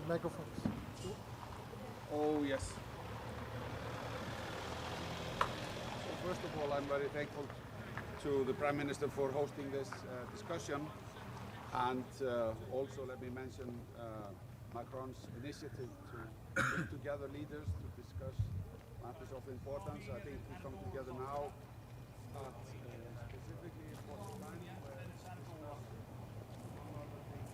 Microphone. Oh, yes. So first of all, I'm very thankful to the Prime Minister for hosting this discussion. And also let me mention Macron's initiative to bring together leaders to discuss matters of importance. I think we come together now at specifically important time where it's discussed, among other things,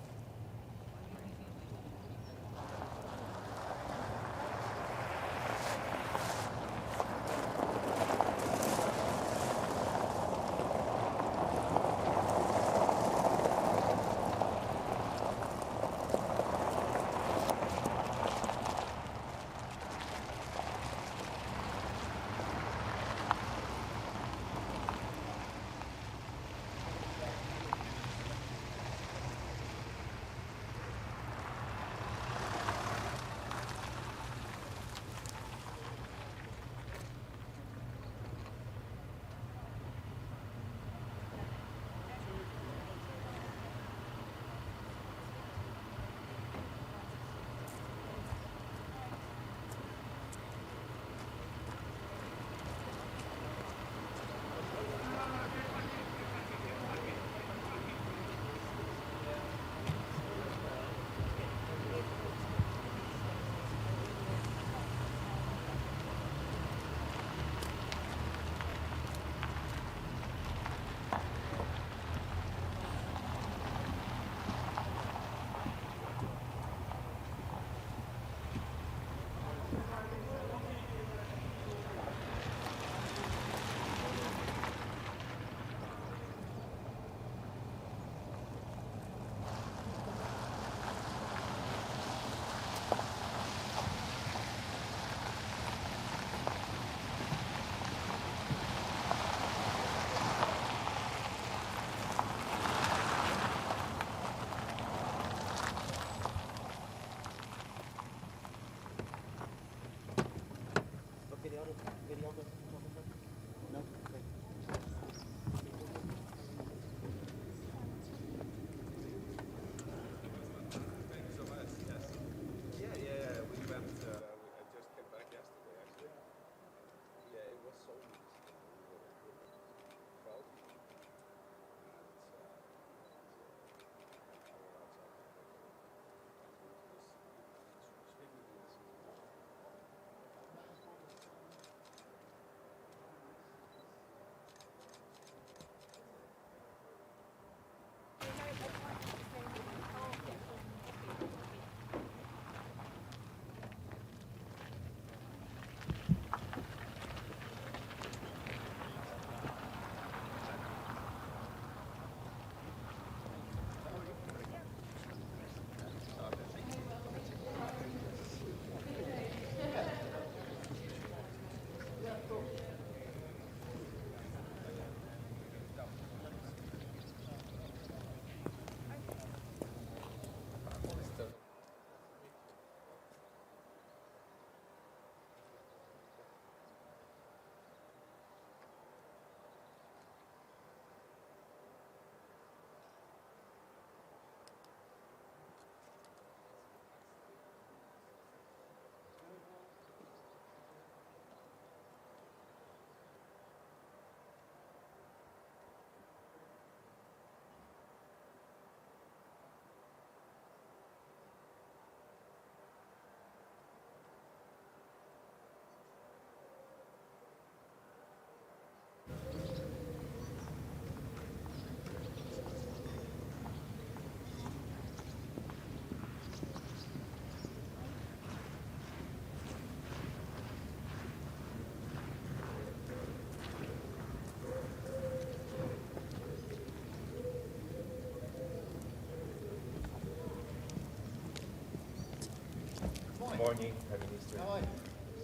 morning, Prime Minister. How are you?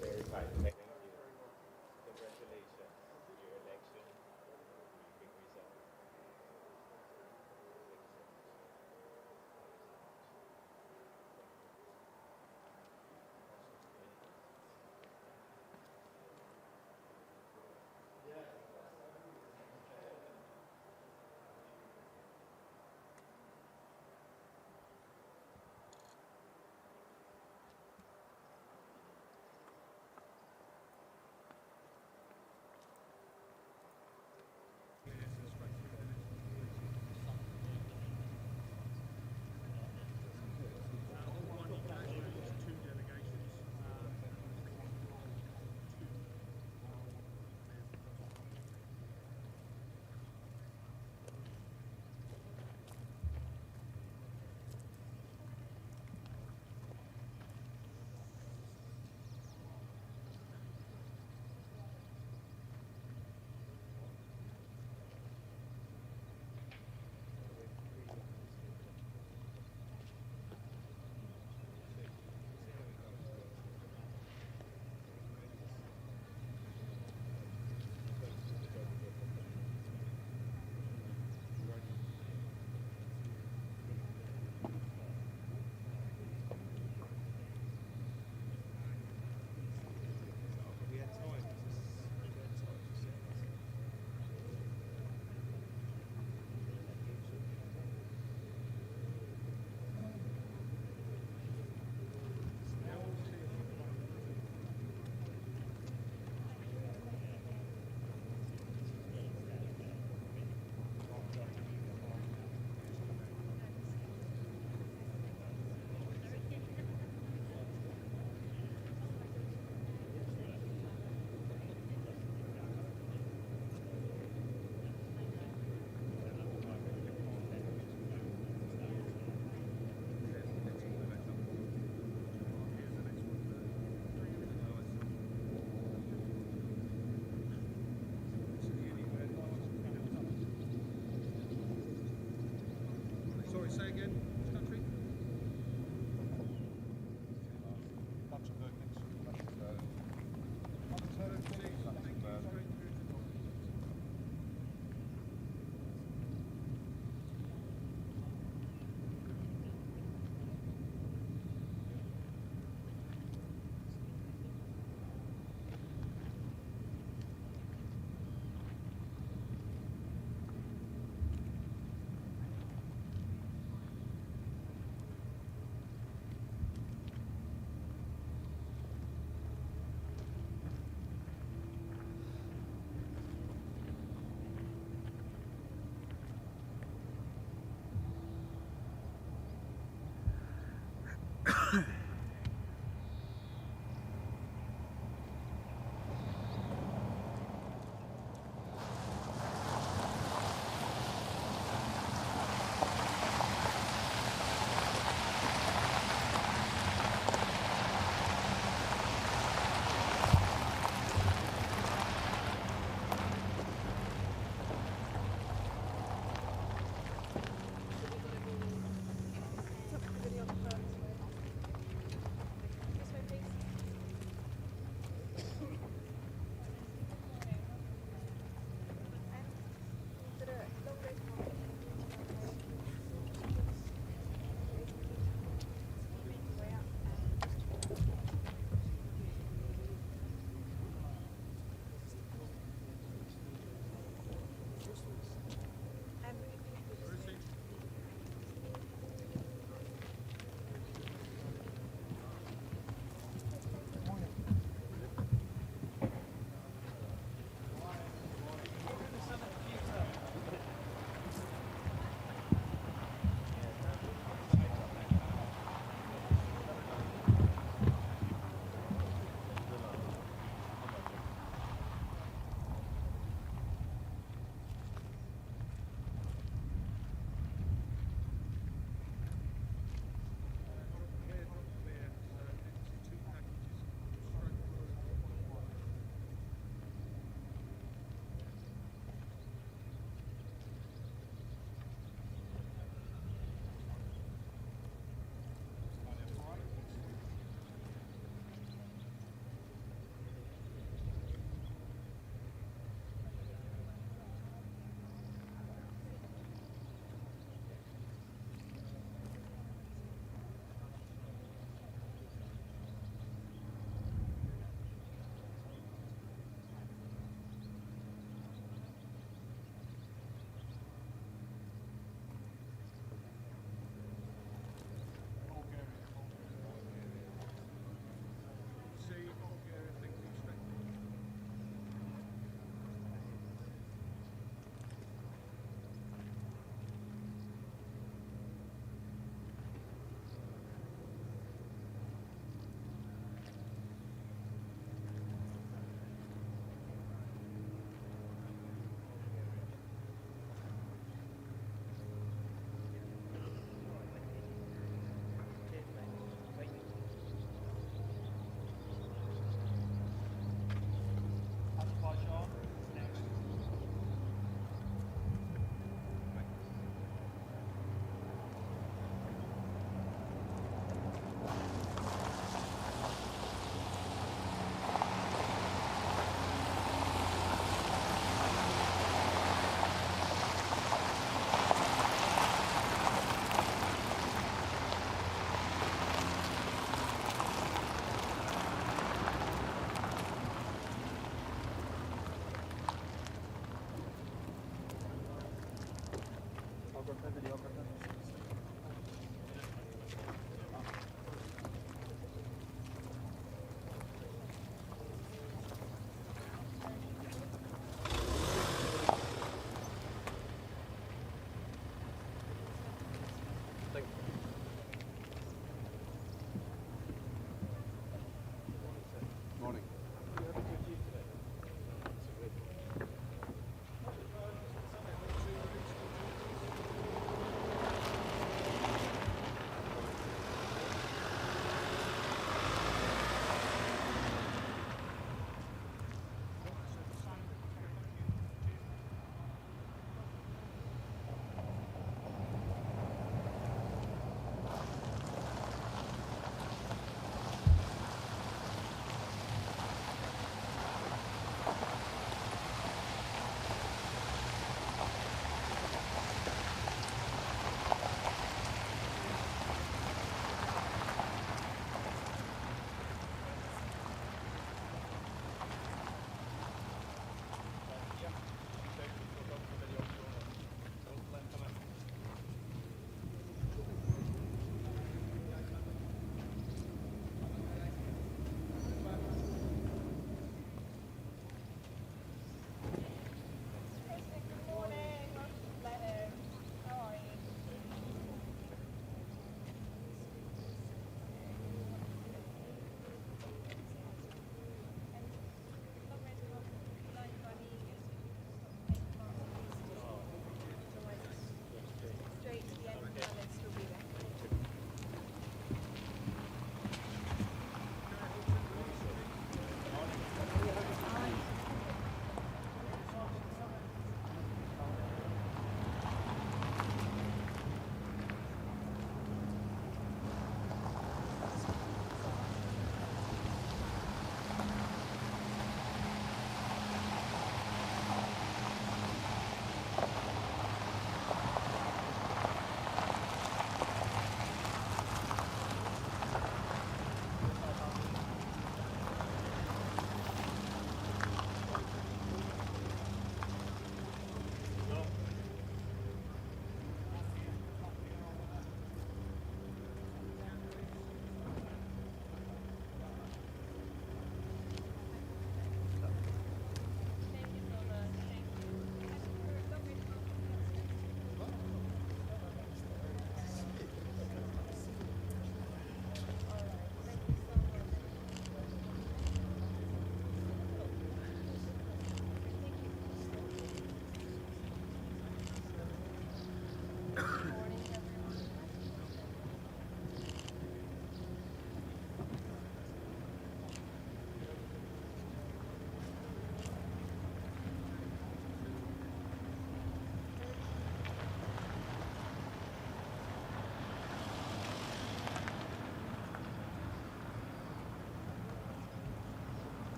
Very fine. Thank you. Congratulations. Your election. Big result.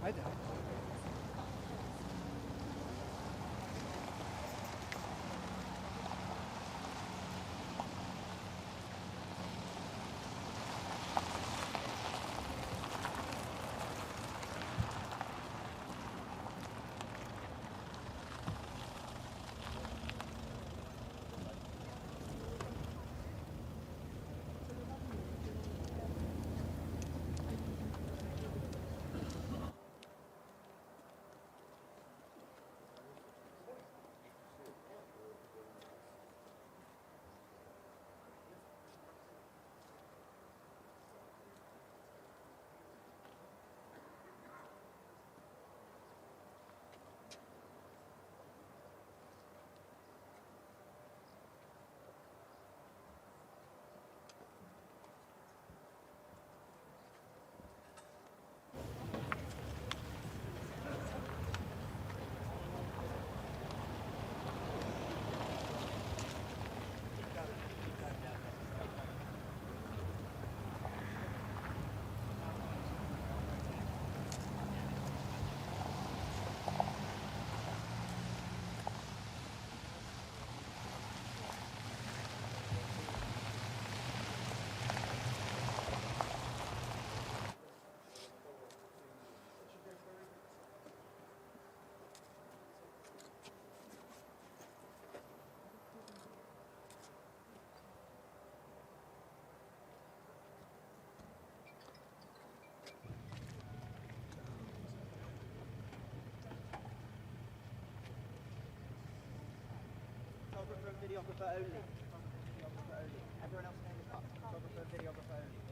Videographer only. Videographer only. Everyone else name is photographer, videographer only.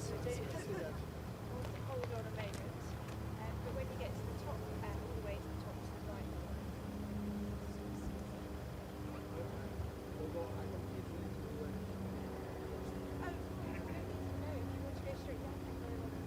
So hold on a moment. But when you get to the top, all the way to the top to the right. Oh, no, if you want to go straight down, then very well.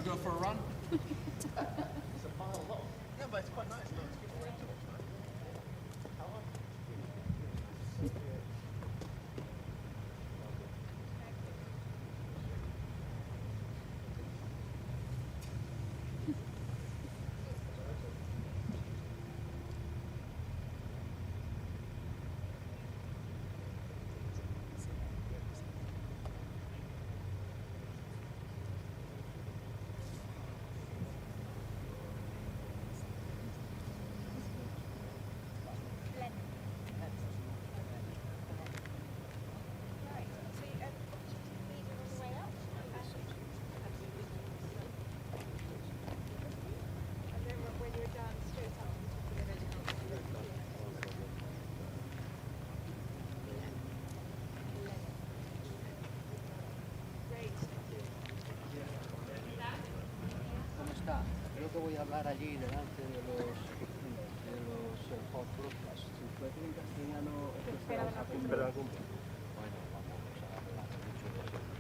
go for a run? It's a mile long. Yeah, but it's quite nice. Look, it's people around to watch, right? How long? Right. So you leaving on the way up? And then when you're done, straight up to the top of the Great. ¿Cómo está? Creo que voy a hablar allí delante de los fotógrafos. Si fuese en castellano, Espera algún punto. Bueno, vamos a hablar mucho de seguridad.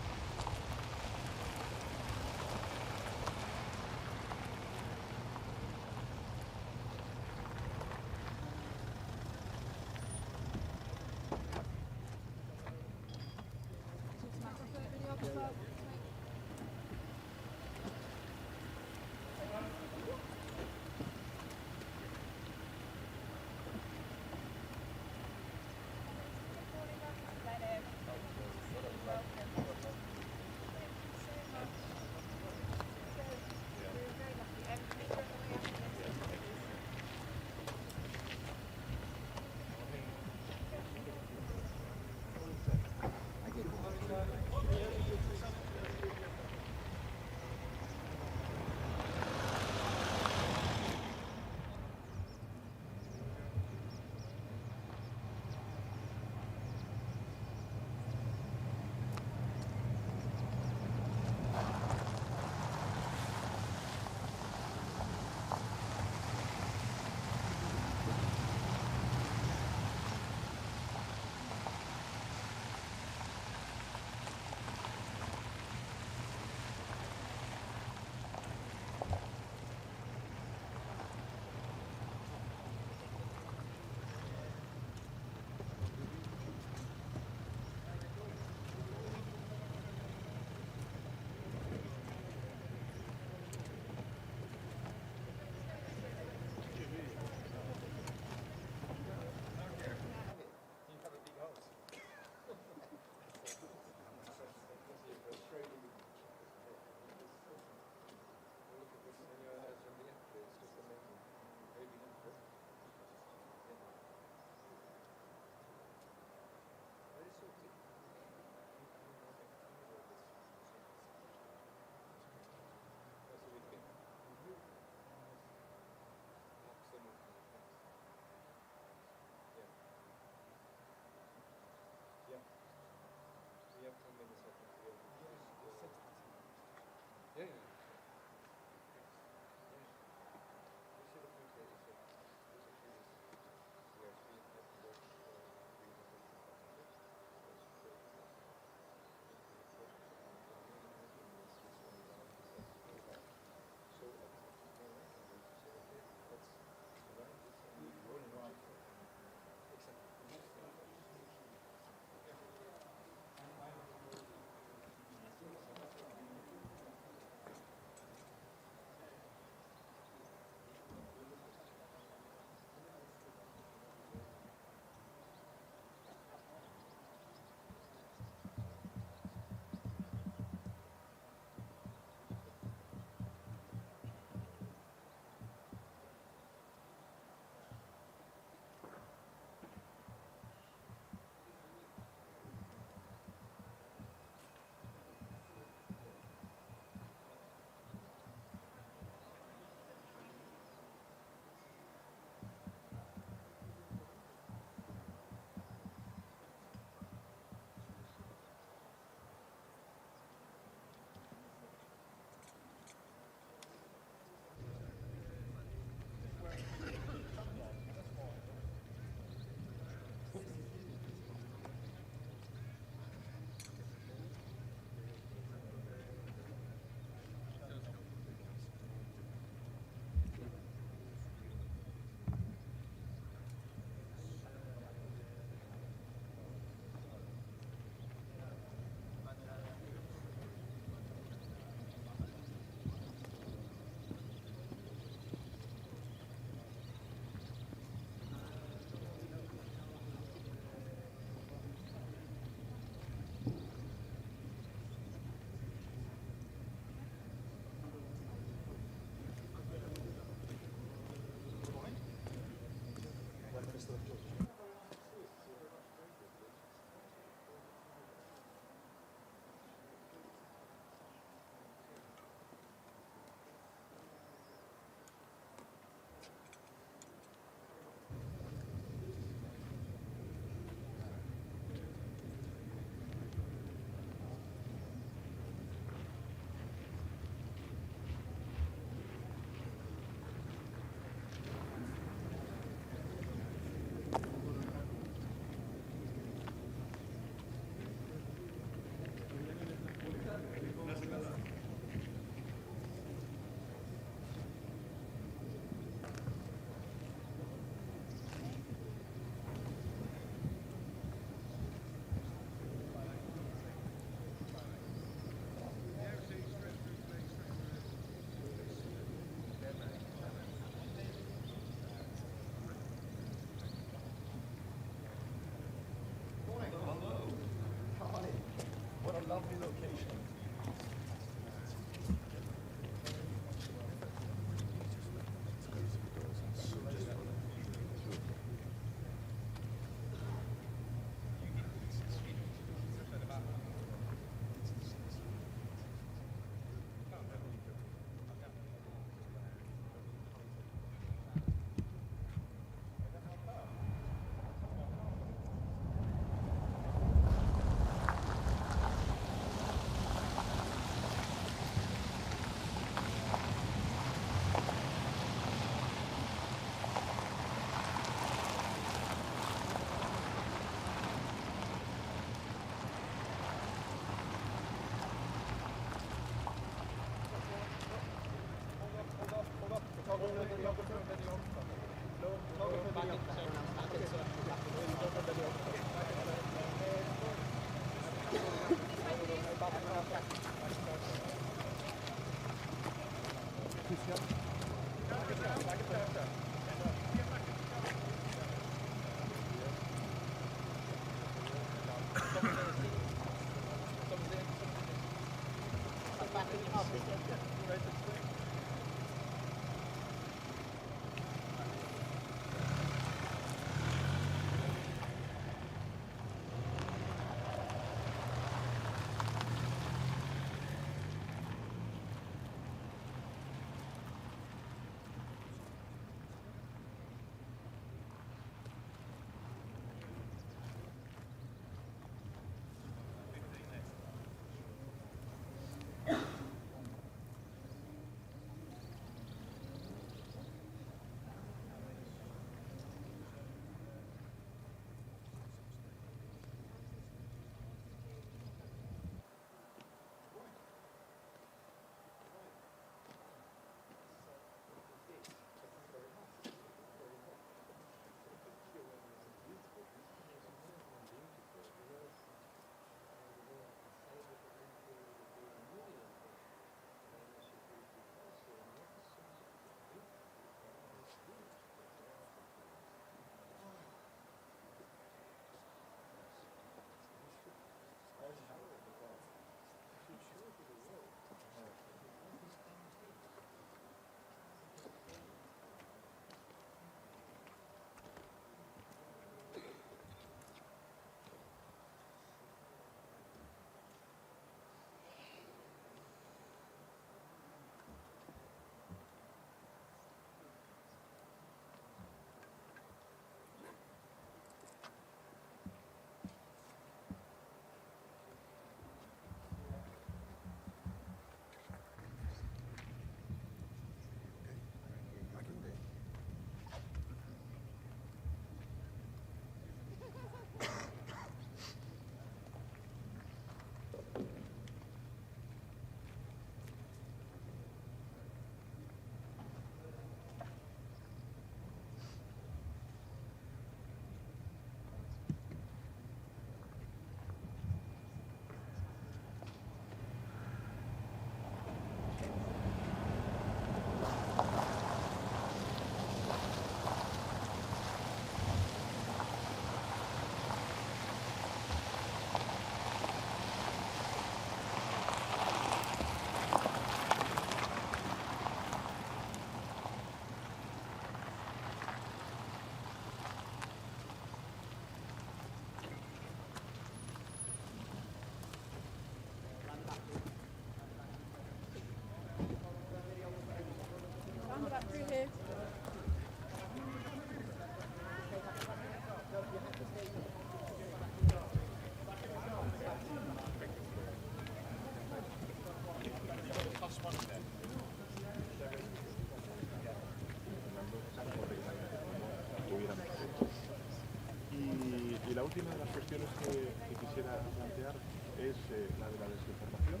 Y la última de las cuestiones que quisiera plantear es la de la desinformación.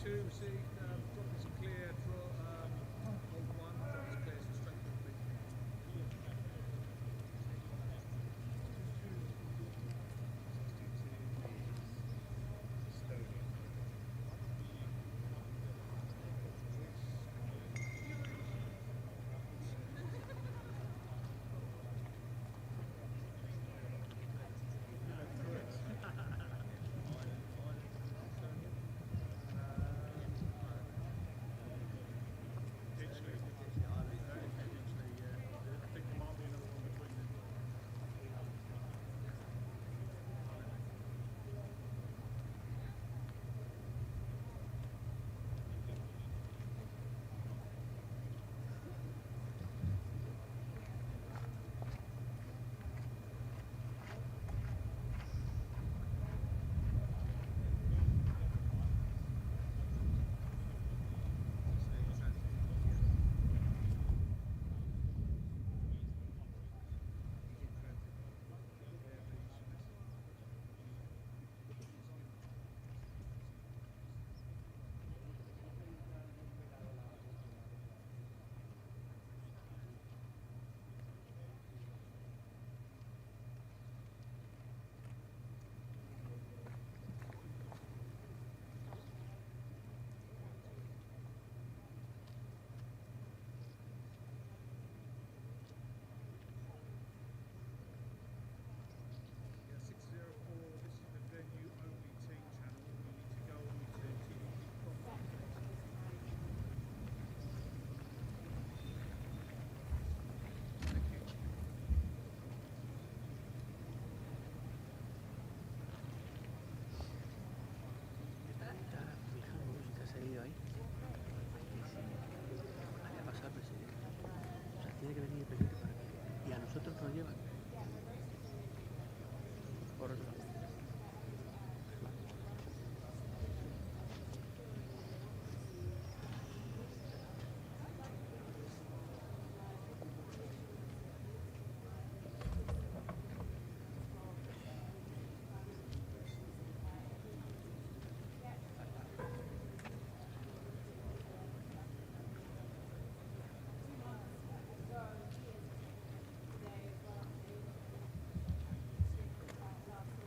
Two, see, drop is clear, draw, hold one, drop is clear, so straight from the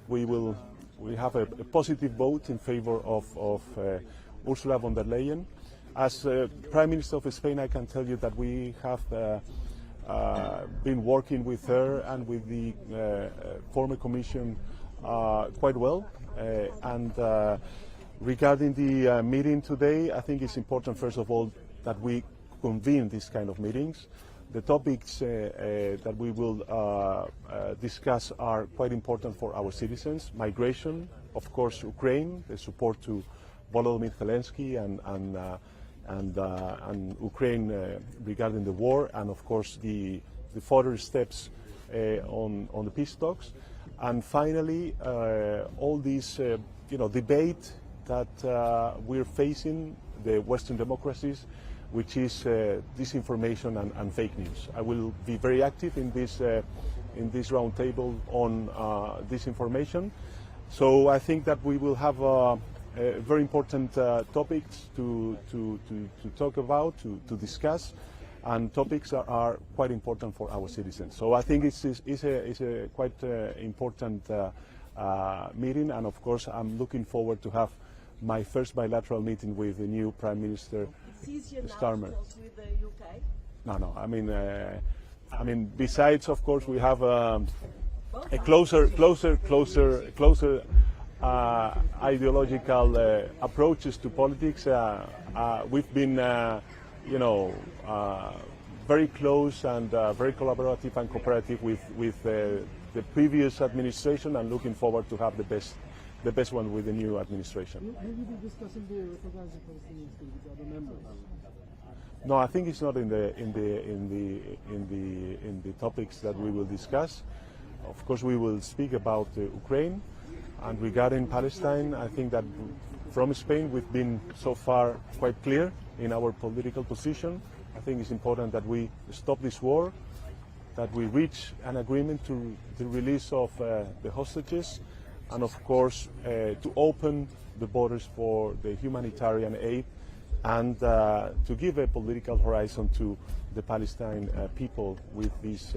we have a positive vote in favor of Ursula von der Leyen. As Prime Minister of Spain, I can tell you that we have been working with her and with the former Commission quite well. Regarding the meeting today, I think it's important, first of all, that we convene these kind of meetings. The topics that we will discuss are quite important for our citizens. Migration, of course, Ukraine, the support to Volodymyr Zelenskyy and Ukraine regarding the war, and of course the further steps on the peace talks. And finally, all this debate that we're facing, the Western democracies, which is disinformation and fake news. I will be very active in this round table on disinformation. So I think that we will have very important topics to talk about, to discuss, and topics that are quite important for our citizens. So I think it's a quite important meeting, and of course I'm looking forward to have my first bilateral meeting with the new Prime Minister Starmer. With the UK? No. I mean, besides, of course, we have a closer ideological approaches to politics. We've been, very close and very collaborative and cooperative with the previous administration, and looking forward to have the best one with the new administration. Will you be discussing the recognizing Palestinian state with other members? No, I think it's not in the topics that we will discuss. Of course, we will speak about Ukraine, and regarding Palestine, I think that from Spain we've been so far quite clear in our political position. I think it's important that we stop this war, that we reach an agreement to the release of the hostages, and of course to open the borders for the humanitarian aid, and to give a political horizon to the Palestine people with this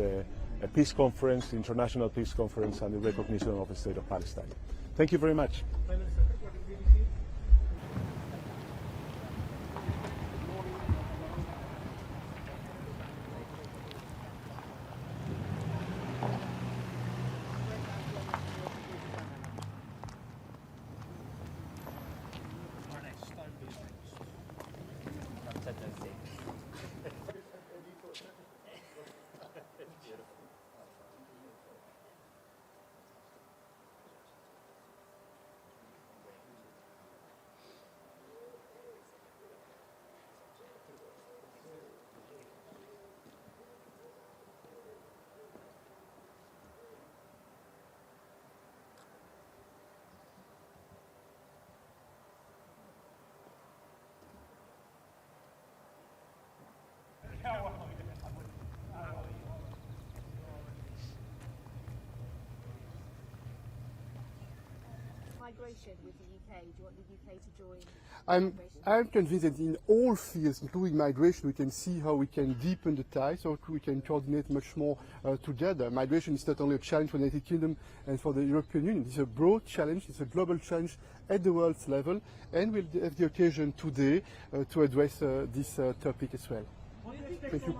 peace conference, international peace conference, and the recognition of the state of Palestine. Thank you very much. Migration with the UK. Do you want the UK to join? I'm convinced that in all fields, including migration, we can see how we can deepen the ties, how we can coordinate much more together. Migration is not only a challenge for the United Kingdom and for the European Union. It's a broad challenge, it's a global challenge at the world's level, and we'll have the occasion today to address this topic as well. Thank you.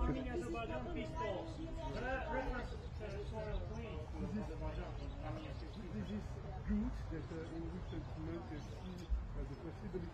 Good that in recent months we see the possibility.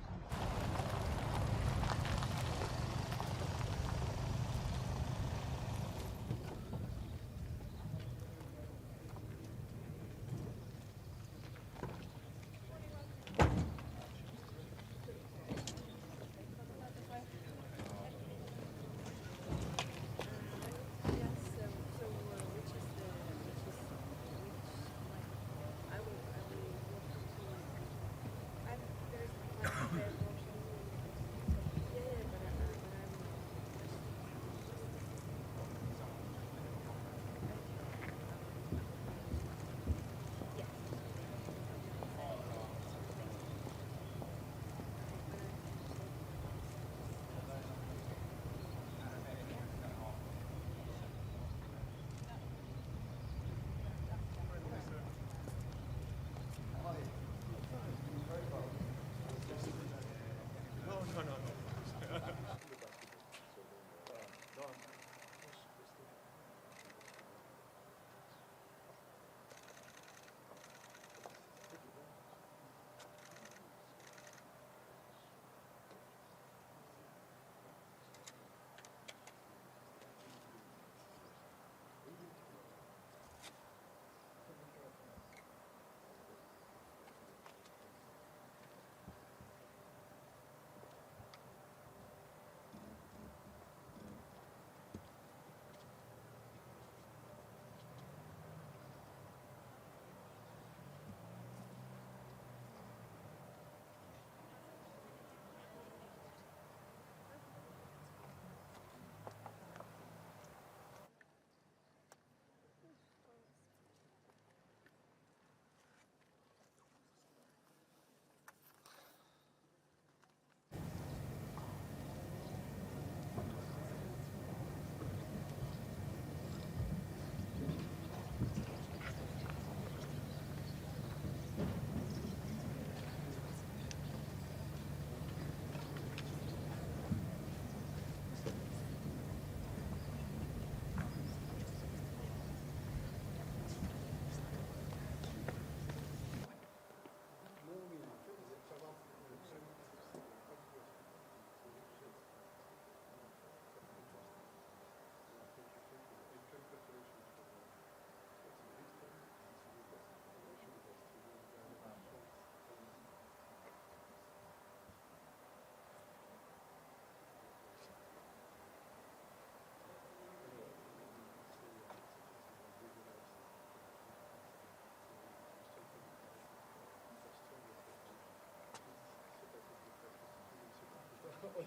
You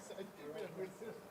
said you've been a good citizen.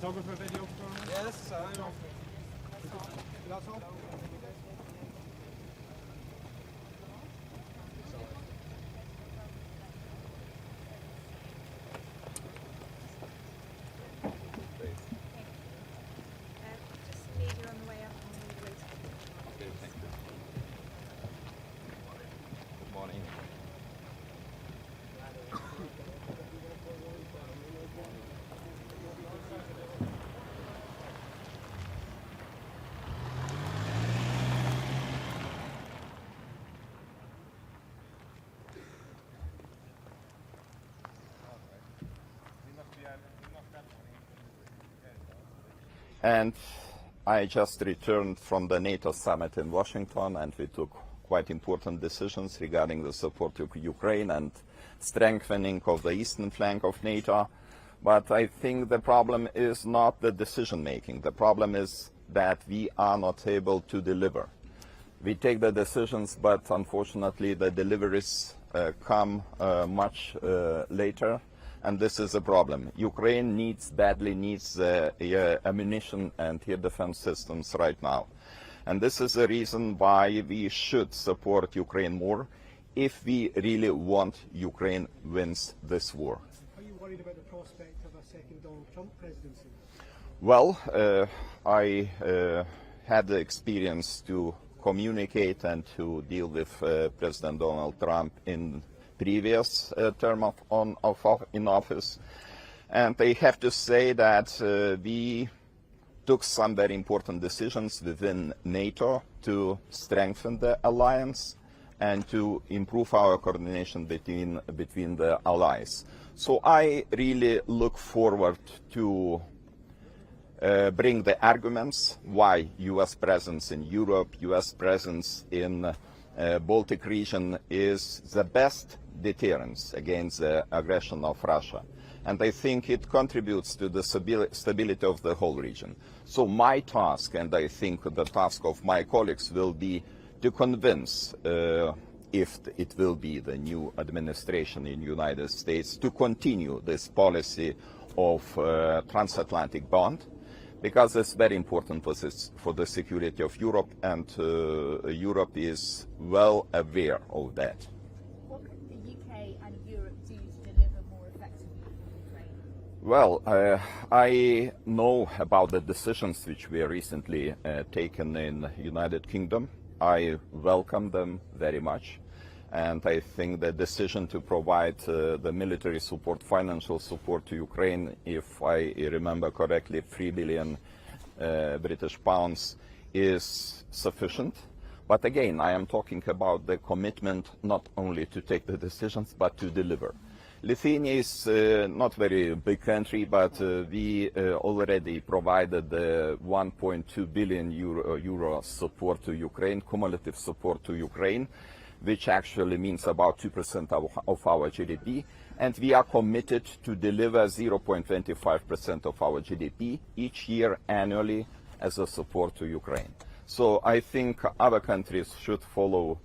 Photographer video for me? Yes, That's all? Just leave you on the way up and all the way to the Okay, thank you. Good morning. And I just returned from the NATO summit in Washington, and we took quite important decisions regarding the support to Ukraine and strengthening of the eastern flank of NATO. But I think the problem is not the decision making. The problem is that we are not able to deliver. We take the decisions, but unfortunately the deliveries come much later. And this is a problem. Ukraine badly needs ammunition and air defense systems right now. And this is the reason why we should support Ukraine more if we really want Ukraine wins this war. Are you worried about the prospect of a second Donald Trump presidency? Well, I had the experience to communicate and to deal with President Donald Trump in previous term in office, and I have to say that we took some very important decisions within NATO to strengthen the alliance and to improve our coordination between the allies. So I really look forward to bring the arguments why U.S. presence in Europe, U.S. presence in Baltic region is the best deterrence against the aggression of Russia. And I think it contributes to the stability of the whole region. So my task, and I think the task of my colleagues, will be to convince, if it will be the new administration in the United States, to continue this policy of transatlantic bond, because it's very important for the security of Europe, and Europe is well aware of that. What could the UK and Europe do to deliver more effectively for Ukraine? Well, I know about the decisions which were recently taken in United Kingdom. I welcome them very much. And I think the decision to provide the military support, financial support to Ukraine, if I remember correctly, 3 billion British pounds, is sufficient. But again, I am talking about the commitment not only to take the decisions, but to deliver. Lithuania is not very big country, but we already provided the 1.2 billion euro support to Ukraine, cumulative support to Ukraine, which actually means about 2% of our GDP. And we are committed to deliver 0.25% of our GDP each year annually as a support to Ukraine. So I think other countries should follow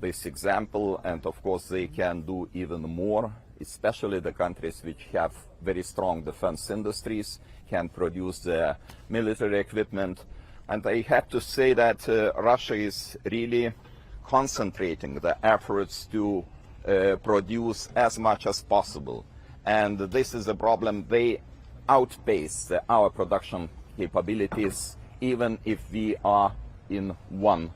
this example, and of course they can do even more, especially the countries which have very strong defense industries, can produce the military equipment. And I have to say that Russia is really concentrating the efforts to produce as much as possible. And this is a problem. They outpace our production capabilities, even if we are in one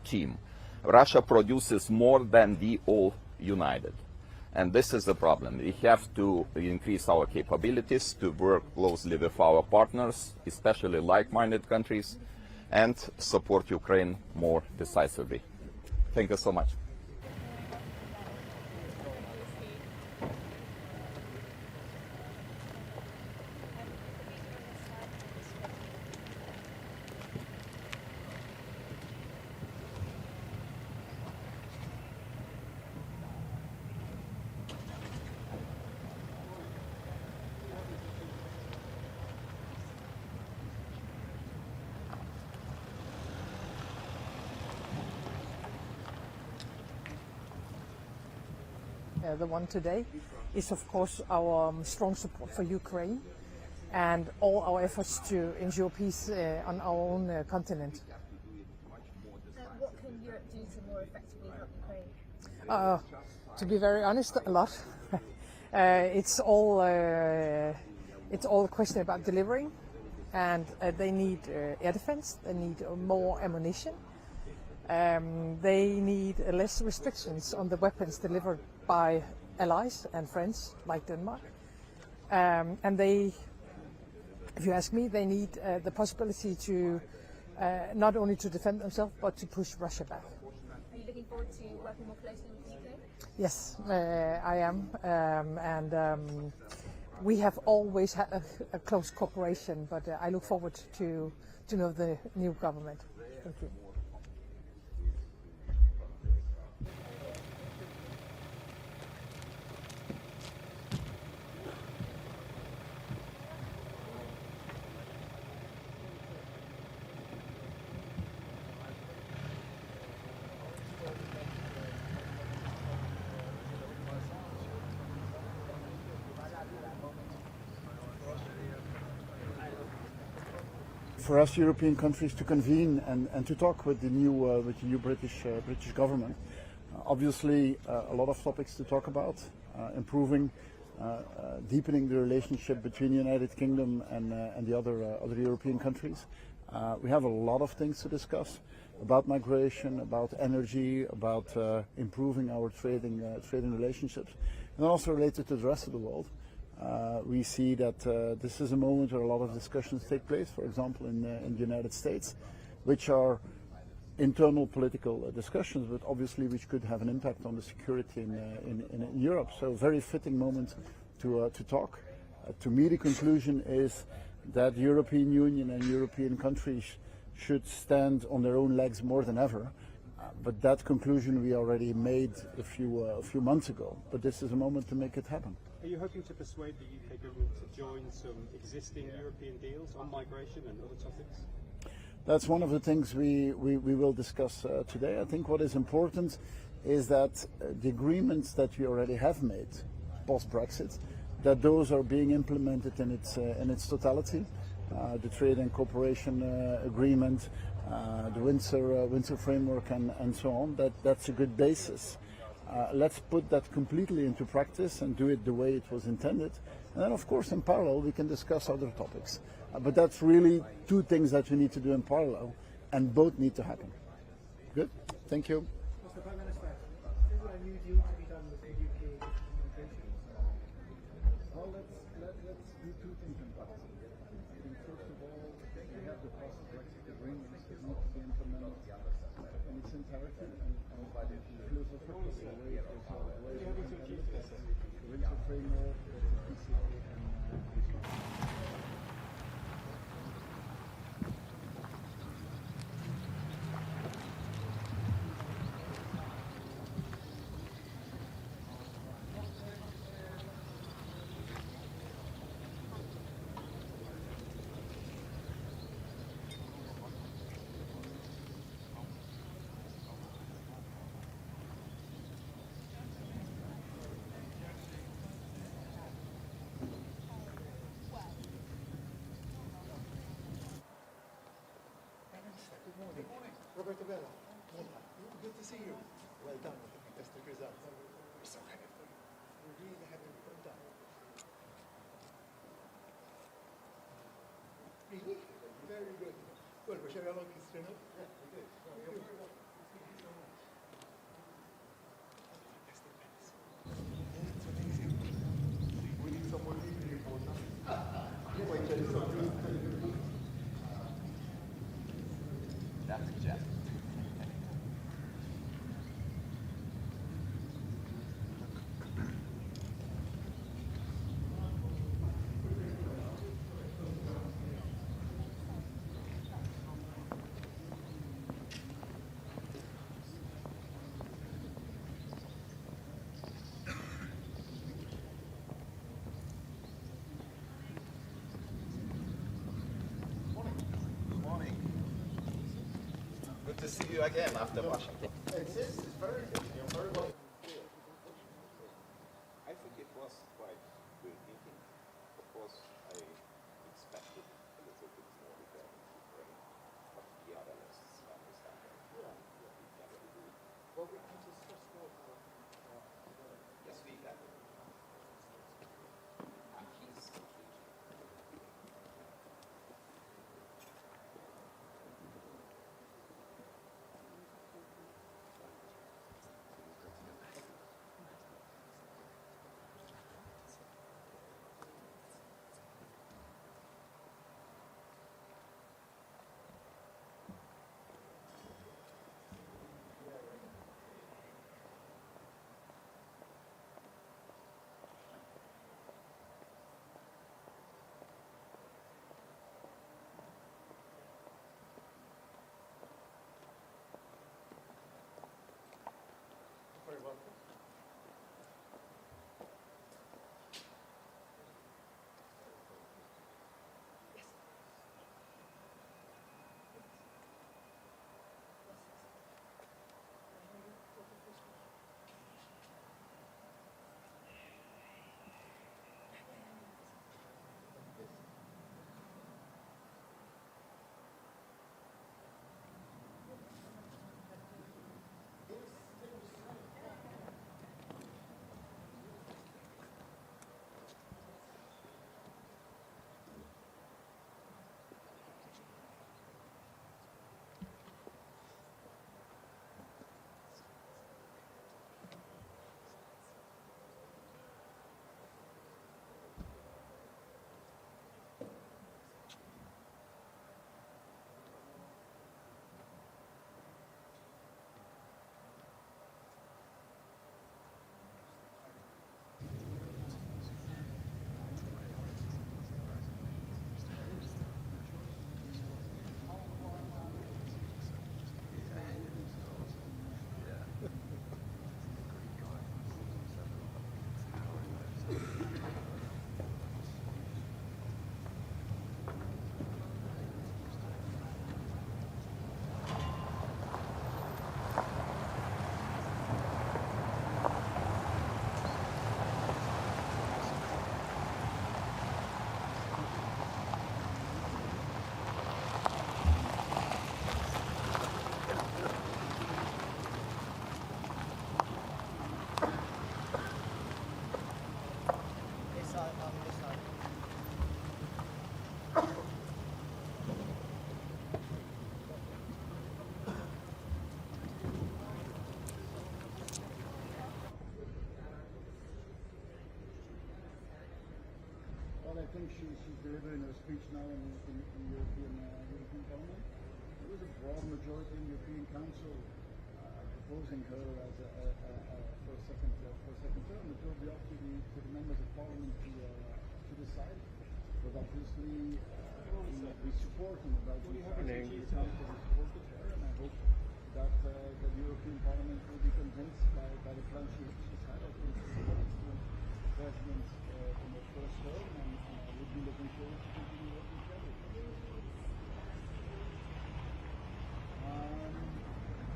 team. Russia produces more than we all united. And this is the problem. We have to increase our capabilities to work closely with our partners, especially like-minded countries, and support Ukraine more decisively. Thank you so much. The one today is, of course, our strong support for Ukraine. and all our efforts to ensure peace on our own continent. What can Europe do to more effectively help Ukraine? To be very honest, a lot. It's all a question about delivering, and they need air defense. They need more ammunition. They need less restrictions on the weapons delivered by allies and friends like Denmark. And they, if you ask me, they need the possibility to not only to defend themselves but to push Russia back. Are you looking forward to working more closely with the UK? Yes, I am, and we have always had a close cooperation. But I look forward to know the new government. Thank you. For us European countries to convene and to talk with the new British government. Obviously, a lot of topics to talk about, improving, deepening the relationship between the United Kingdom and the other European countries. We have a lot of things to discuss about migration, about energy, about improving our trading relationships, and also related to the rest of the world. We see that this is a moment where a lot of discussions take place, for example, in the United States, which are internal political discussions, but obviously which could have an impact on the security in Europe. So a very fitting moment to talk. To me, the conclusion is that the European Union and European countries should stand on their own legs more than ever. But that conclusion we already made a few months ago. But this is a moment to make it happen. Are you hoping to persuade the UK government to join some existing European deals on migration and other topics? That's one of the things we will discuss today. I think what is important is that the agreements that we already have made post-Brexit, that those are being implemented in its totality. The trade and cooperation agreement, the Windsor framework, and so on. That's a good basis. Let's put that completely into practice and do it the way it was intended. And then, of course, in parallel, we can discuss other topics. But that's really two things that we need to do in parallel, and both need to happen. Good? Thank you. Mr. Prime Minister, is there a new deal to be done with the UK immigration? Well, let's do two things in parallel. I think, first of all, we have the post-Brexit agreements that need to be implemented in its entirety, and philosophical way the Windsor framework, the PCA, and Roberto Bella, good to see you. Well done with the fantastic results. We're so happy for you. We're really happy. Well done. Really? Very good. Well, we shall along history, no? Yeah, we did. It's amazing. We need some more people important. Quite jealous of you. That's Jeff. Good to see you again after Washington. It's very good. You're very well. I think it was quite good meeting. Of course, I think she's delivering her speech now in European Parliament. There was a broad majority in the European Council proposing her as for a second term. It will be up to the members of Parliament to decide. But obviously, we support and we supported her, and I hope that the European Parliament will be convinced by the plan she's had. I think she's an excellent president in her first term, and I would be looking forward to continue working together.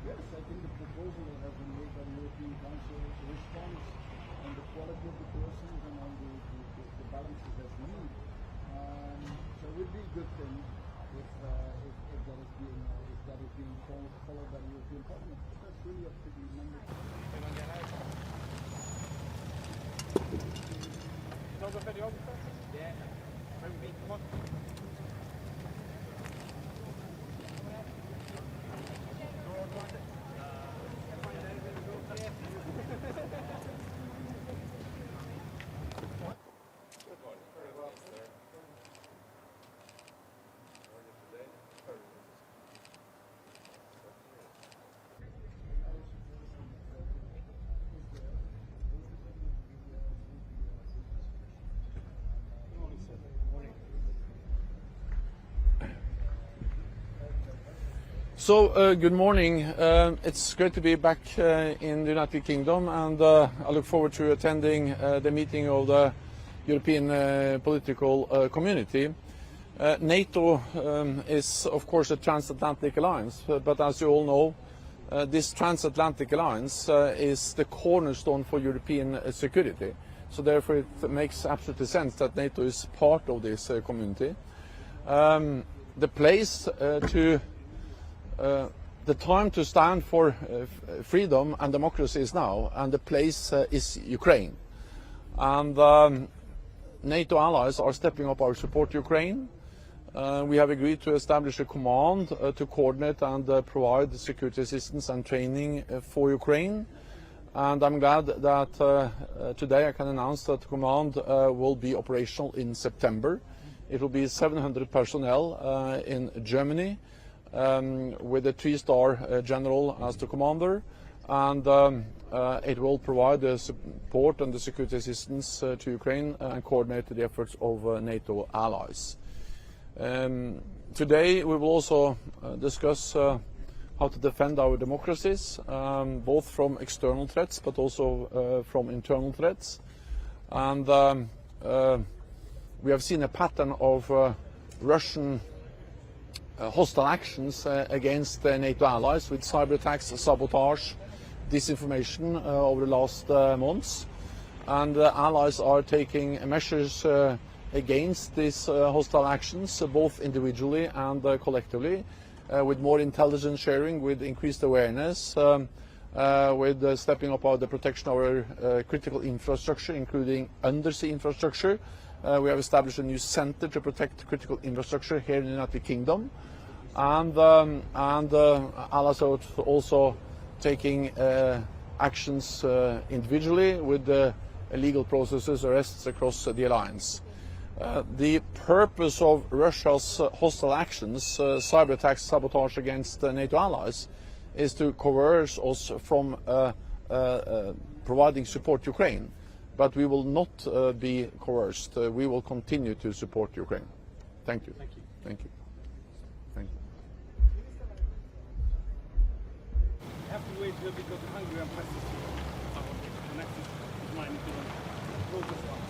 Yes, I think the proposal that has been made by the European Council responds on the quality of the persons and on the balances that we need. So it would be a good thing if that is being followed by the European Parliament. But that's really up to the members. So, good morning. It's great to be back in the United Kingdom, and I look forward to attending the meeting of the European political community. NATO is, of course, a transatlantic alliance, but as you all know, this transatlantic alliance is the cornerstone for European security. So therefore it makes absolutely sense that NATO is part of this community. The place the time to stand for freedom and democracy is now, and the place is Ukraine. And NATO allies are stepping up our support to Ukraine. We have agreed to establish a command to coordinate and provide security assistance and training for Ukraine. And I'm glad that today I can announce that the command will be operational in September. It will be 700 personnel in Germany, with a 3-star general as the commander, and it will provide the support and the security assistance to Ukraine and coordinate the efforts of NATO allies. Today we will also discuss how to defend our democracies, both from external threats but also from internal threats. And we have seen a pattern of Russian hostile actions against NATO allies with cyber attacks, sabotage, disinformation over the last months. And allies are taking measures against these hostile actions, both individually and collectively, with more intelligence sharing, with increased awareness, with stepping up the protection of our critical infrastructure, including undersea infrastructure. We have established a new center to protect critical infrastructure here in the United Kingdom, and allies are also taking actions individually with legal processes, arrests across the alliance. The purpose of Russia's hostile actions, cyber attacks, sabotage against NATO allies, is to coerce us from providing support to Ukraine. But we will not be coerced. We will continue to support Ukraine. Thank you. Thank you. Thank you. Thank you. You have to wait a little bit because the Hungarian press is connected to mine to the protest one.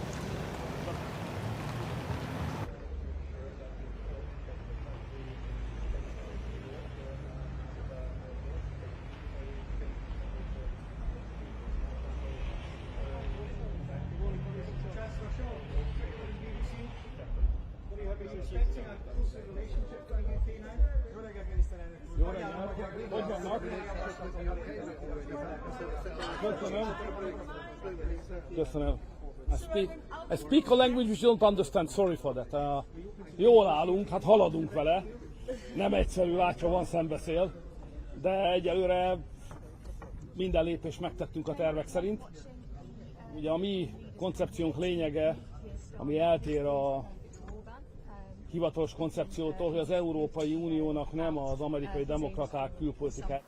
Köszönöm. I speak a language which you don't understand, sorry for that. Jól állunk, hát haladunk vele. Nem egyszerű, látja, van szembeszél. De egyelőre minden lépést megtettünk a tervek szerint. Ugye a mi koncepciónk lényege, ami eltér a hivatalos koncepciótól, hogy az Európai Uniónak nem az amerikai demokraták külpolitikája.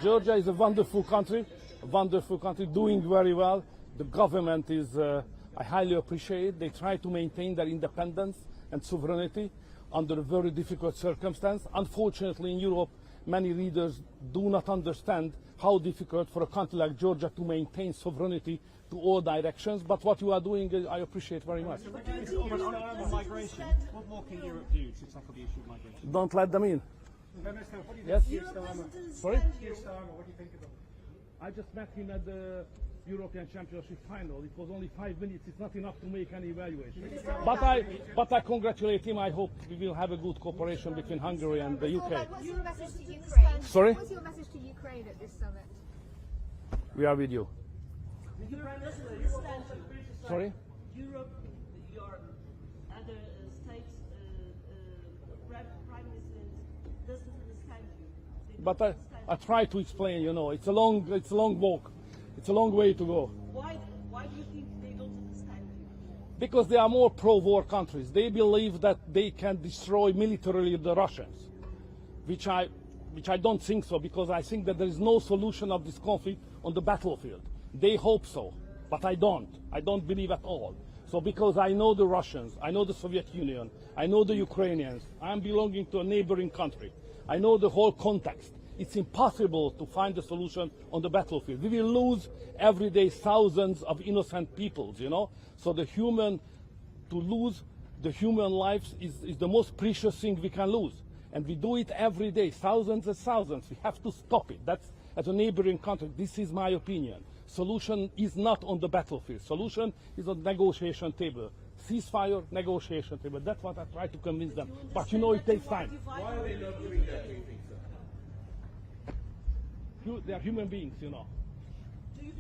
Georgia is a wonderful country, doing very well. The government is, I highly appreciate. They try to maintain their independence and sovereignty under a very difficult circumstance. Unfortunately, in Europe, many leaders do not understand how difficult for a country like Georgia to maintain sovereignty to all directions. But what you are doing, I appreciate very much. On migration, what more can Europe do to tackle the issue of migration? Don't let them in. Minister, what do you Yes? think of Keir Starmer? Sorry? Keir Starmer, what do you think of him? I just met him at the European Championship final. It was only 5 minutes. It's not enough to make any evaluation. But I congratulate him. I hope we will have a good cooperation between Hungary and the UK. What's your message to Ukraine? Sorry? What's your message to Ukraine at this summit? We are with you. Sorry? Europe, your other states, prime minister doesn't understand you. But I try to explain. You know, it's a long walk. It's a long way to go. Why do you think they don't understand you? Because they are more pro-war countries. They believe that they can destroy militarily the Russians, which I don't think so, because I think that there is no solution of this conflict on the battlefield. They hope so, but I don't. I don't believe at all. So because I know the Russians, I know the Soviet Union, I know the Ukrainians, I'm belonging to a neighboring country. I know the whole context. It's impossible to find a solution on the battlefield. We will lose every day thousands of innocent people, you know. So to lose the human lives is the most precious thing we can lose. And we do it every day, thousands and thousands. We have to stop it. That's as a neighboring country. This is my opinion. Solution is not on the battlefield. Solution is on the negotiation table. Ceasefire, negotiation table. That's what I try to convince them. But you know, it takes time. Why are they not doing that, do you think, sir? They are human beings, you know.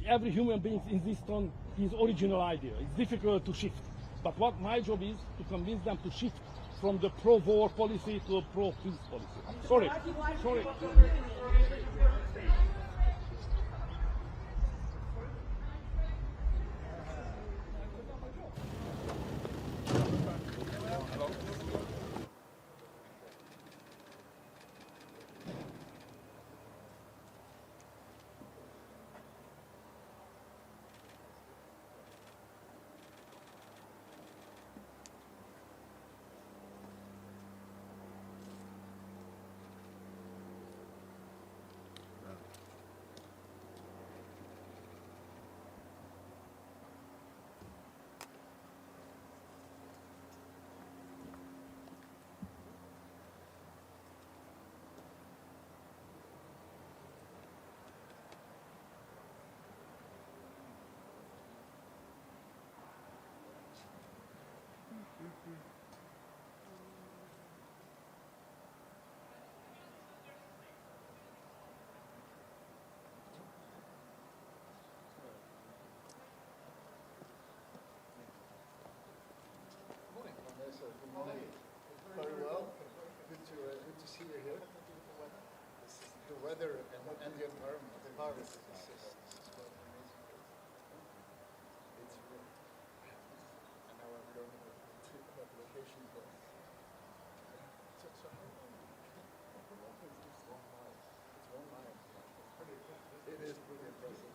Every human being insists on his original idea. It's difficult to shift. But what my job is to convince them to shift from the pro-war policy to a pro-peace policy. Sorry. Very well. Good to see you here. This is the weather and the environment. The harvest is quite amazing. It's real. And now I'm going to that location for. So how long? It's 1 mile. It's 1 mile. It is pretty impressive.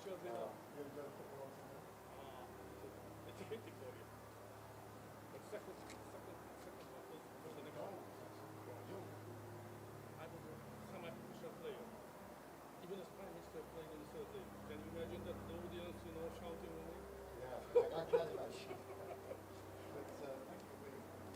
children now? It's a critic for you. But second one was the next one. I was a semi-professional player. Even as Prime Minister playing in the third league. Can you imagine that the audience, shouting on me? Yeah, I can't imagine. But thank you very much.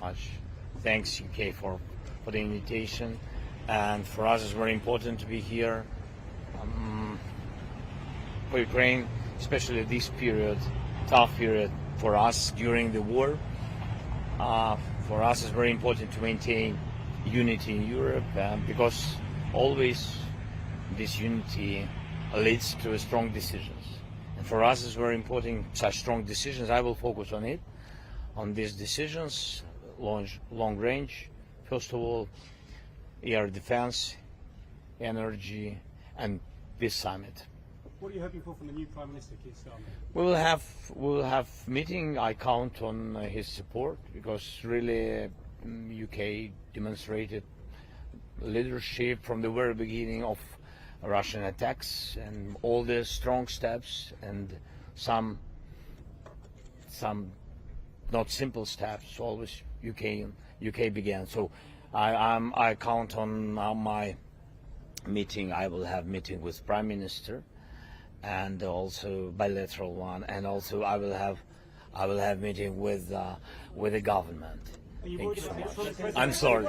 much. Thanks, UK, for the invitation. And for us, it's very important to be here for Ukraine, especially this period, tough period for us during the war. For us, it's very important to maintain unity in Europe because always this unity leads to strong decisions. And for us, it's very important, such strong decisions. I will focus on it, on these decisions, long range. First of all, air defense, energy, and this summit. What are you hoping for from the new Prime Minister, Keir Starmer? We will have meeting. I count on his support because really UK demonstrated leadership from the very beginning of Russian attacks and all the strong steps and some not simple steps. Always UK began. So I count on my meeting. I will have meeting with Prime Minister, and also bilateral one, and also I will have meeting with the government. Thank you so much. I'm sorry.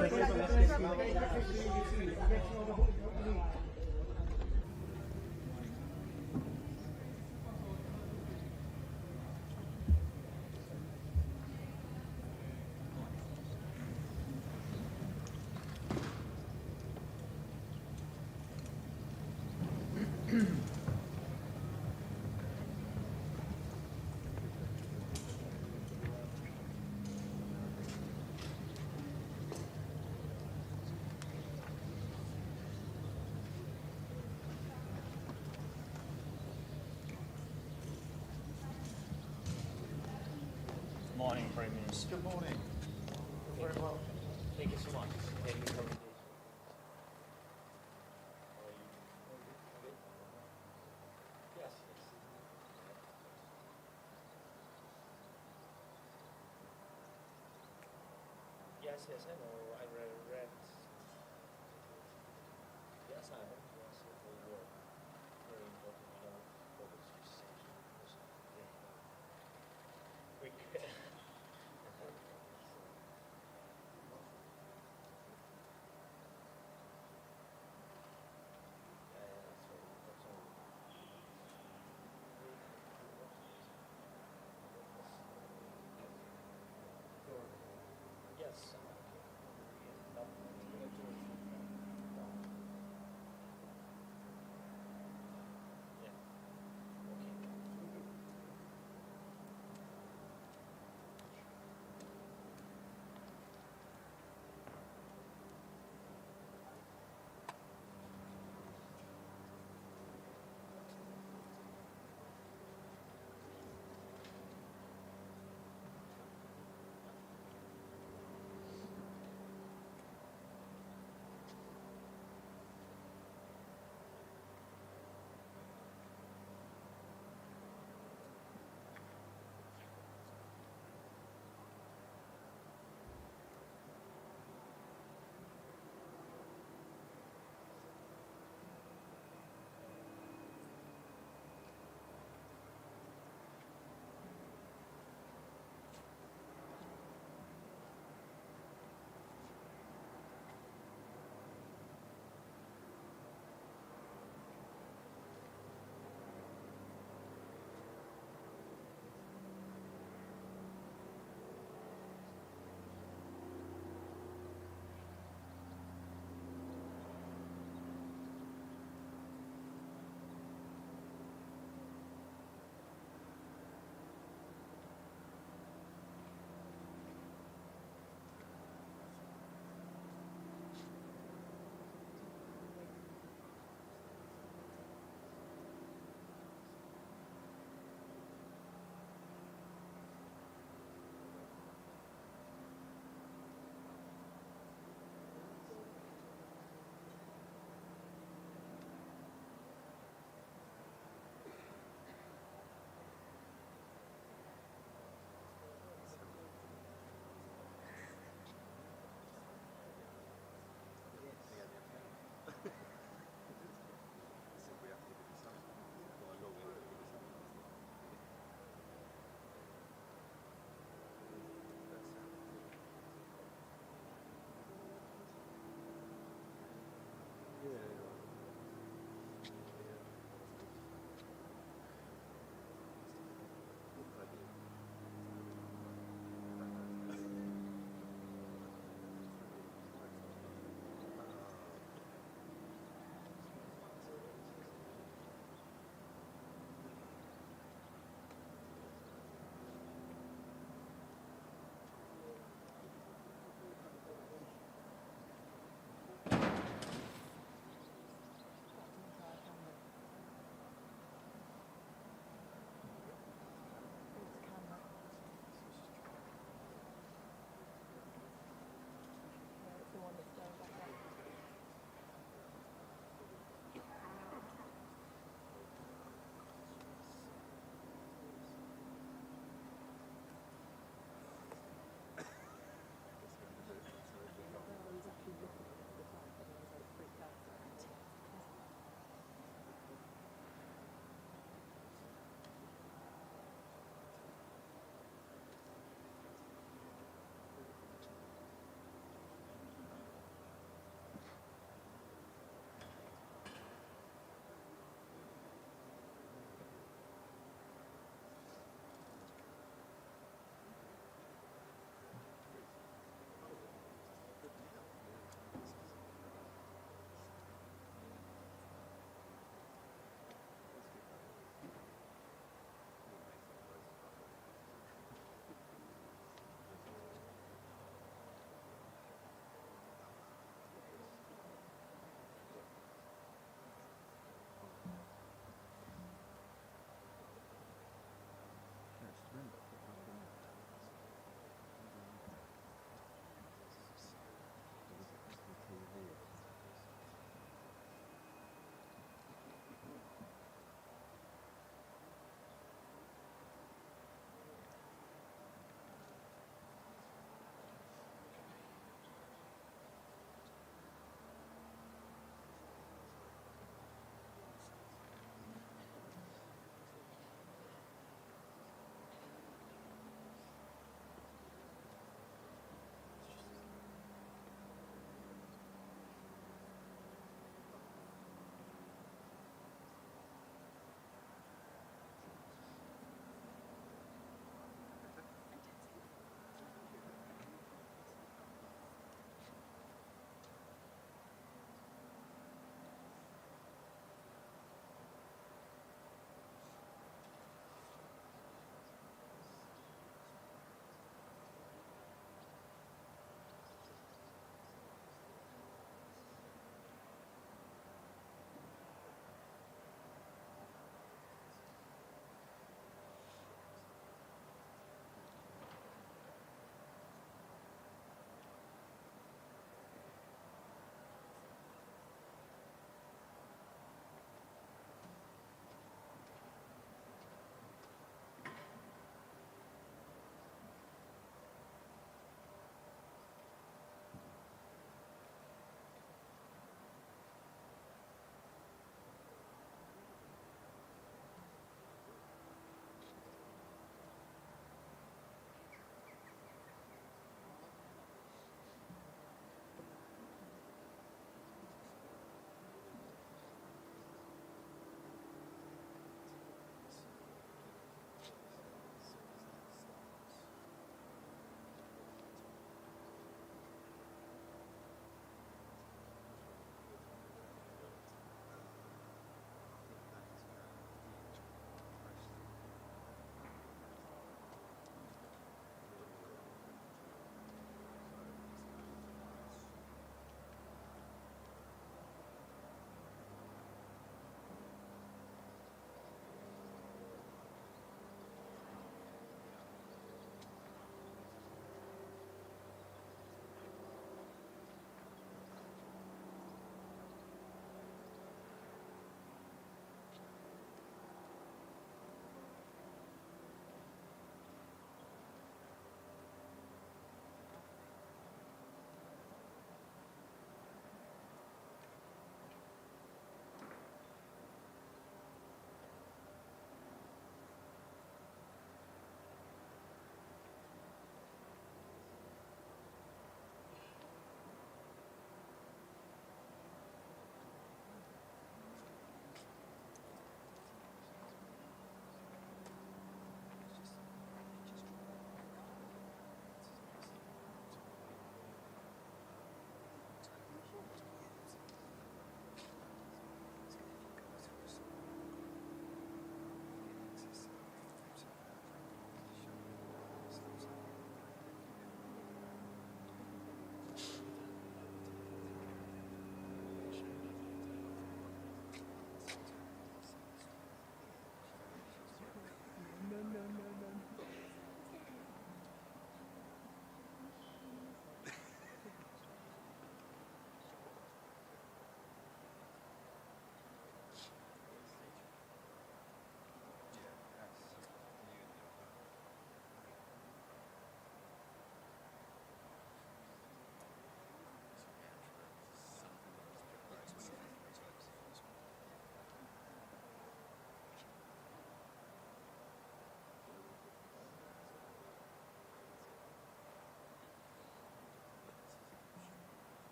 Morning, Prime Minister. Good morning. Very well. Thank you so much. Thank you for Yes, yes. Yes, yes, I know. I read. Yes, I know. Yes, it will work. Very important, for this decision. Quick. Yes.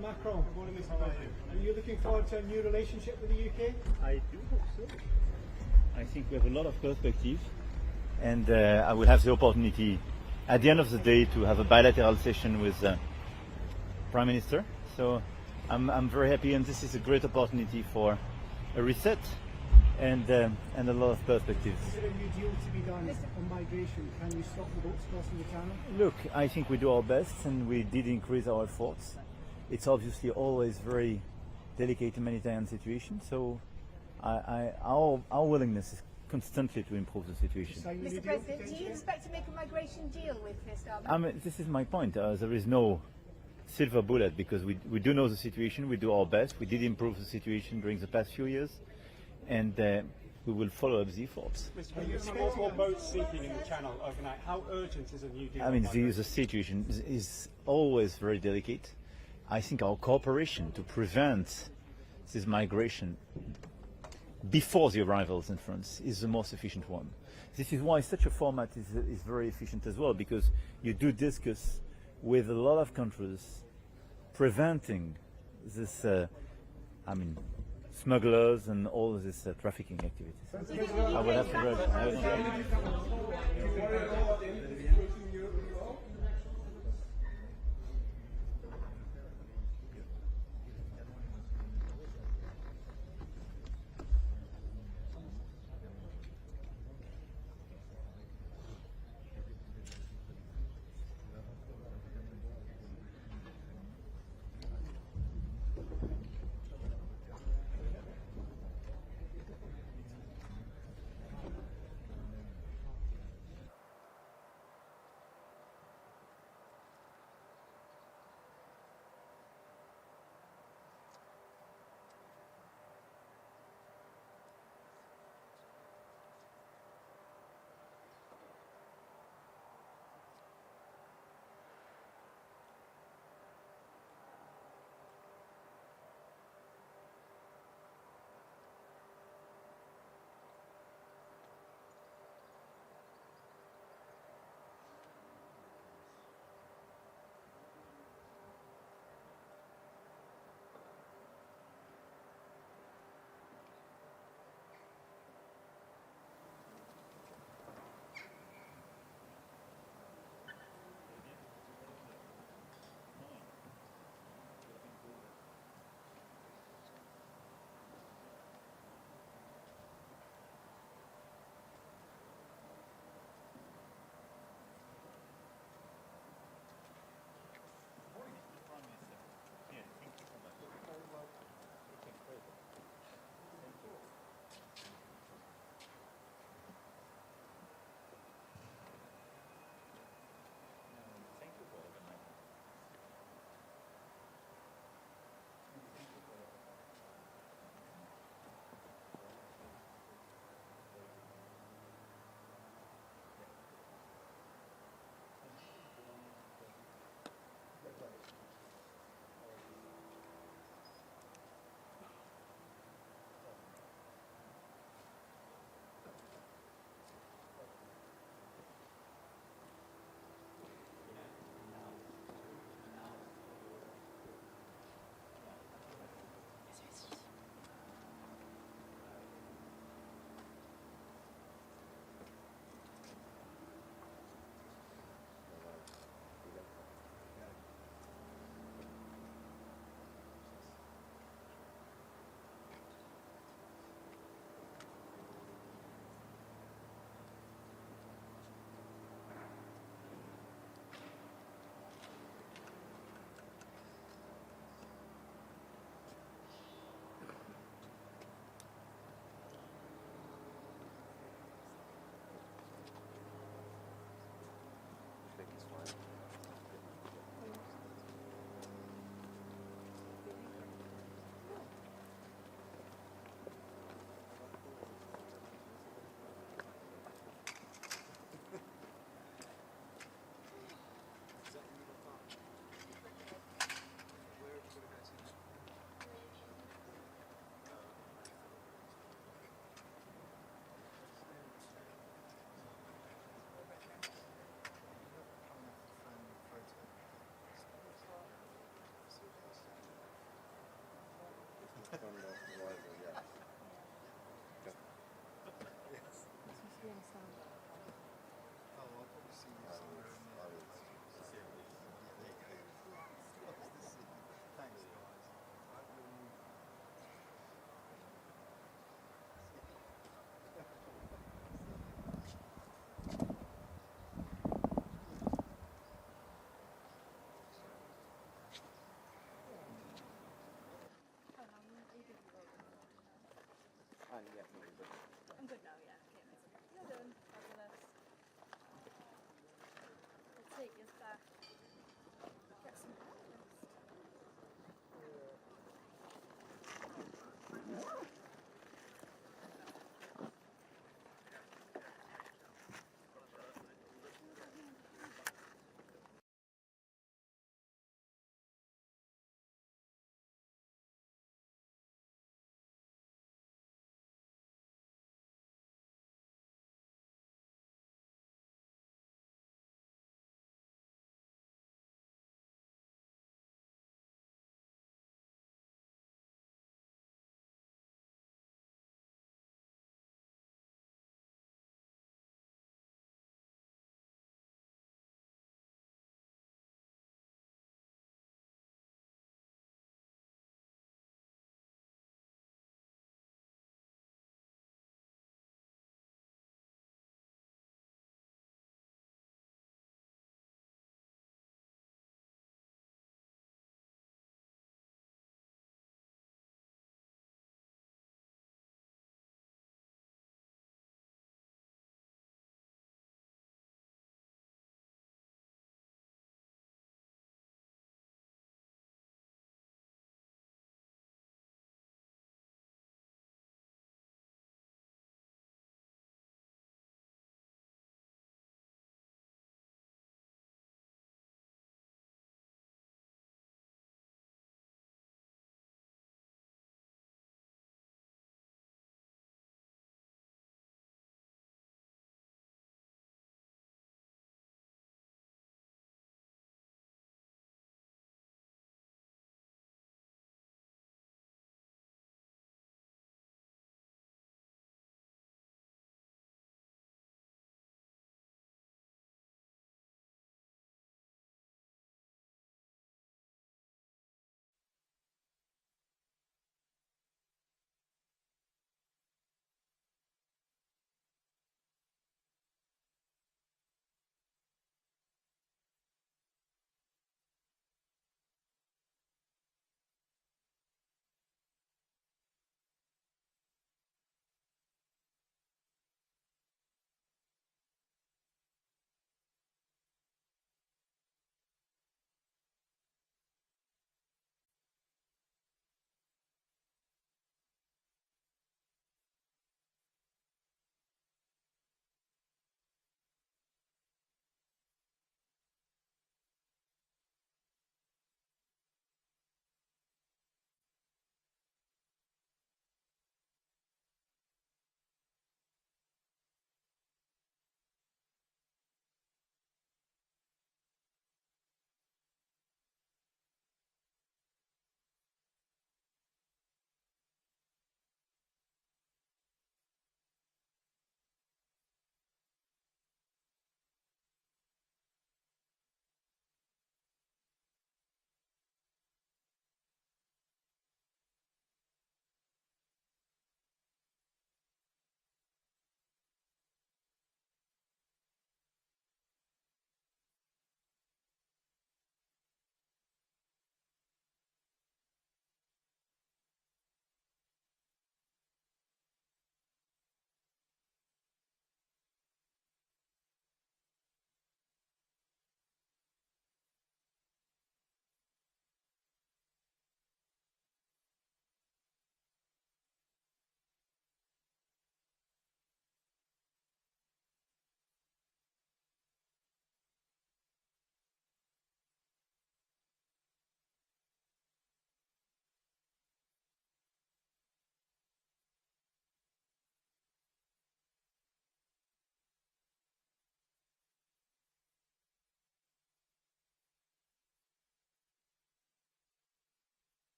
Macron. Good morning, Mr. President. Are you looking forward to a new relationship with the UK? I do hope so. I think we have a lot of perspective, and I will have the opportunity at the end of the day to have a bilateral session with the Prime Minister. So I'm very happy, and this is a great opportunity for a reset and a lot of perspectives. Is there a new deal to be done on migration? Can you stop the boats crossing the channel? Look, I think we do our best, and we did increase our efforts. It's obviously always very delicate humanitarian situation, so our willingness is constantly to improve the situation. Mr. President, do you expect to make a migration deal with Keir Starmer? This is my point. There is no silver bullet, because we do know the situation, we do our best, we did improve the situation during the past few years, and we will follow up the efforts. Mr. President, more boats sinking in the channel overnight. How urgent is a new deal? I mean, the situation is always very delicate. I think our cooperation to prevent this migration before the arrivals in France is the most efficient one. This is why such a format is very efficient as well, because you do discuss with a lot of countries preventing this, smugglers and all of this trafficking activities. I will have to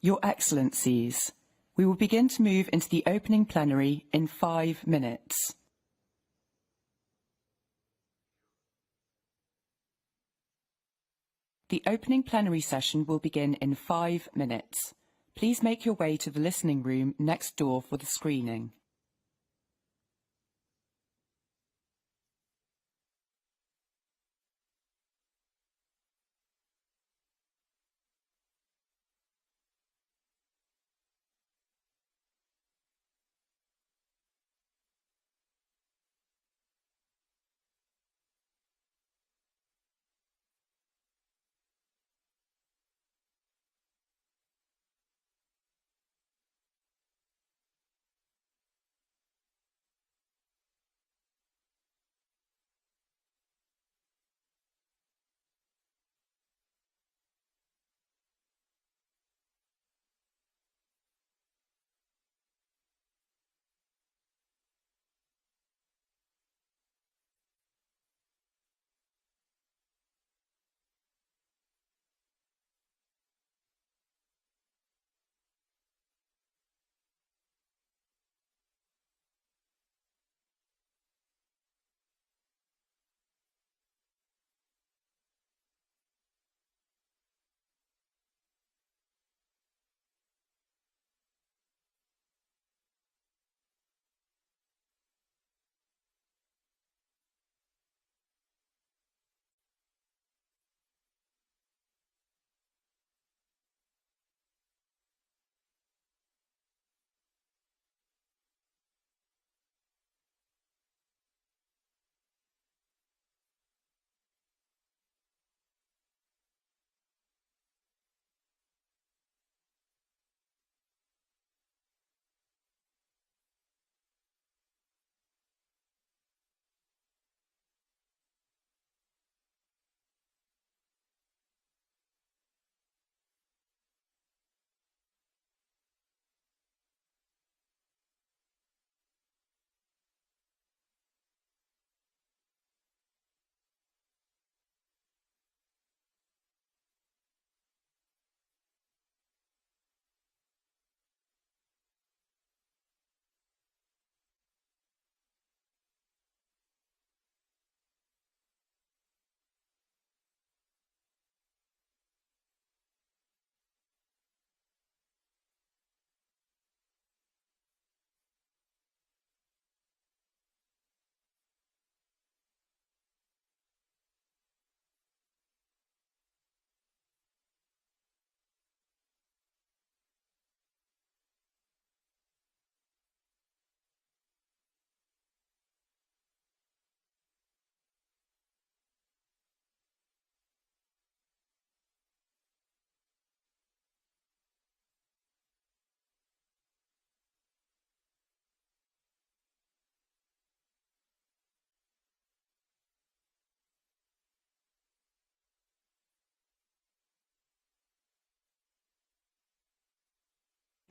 Your Excellencies, we will begin to move into the opening plenary in 5 minutes. The opening plenary session will begin in 5 minutes. Please make your way to the listening room next door for the screening.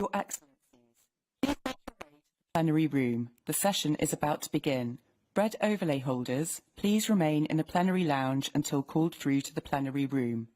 Your Excellencies, please make your way to the plenary room. The session is about to begin. Bread overlay holders, please remain in the plenary lounge until called through to the plenary room.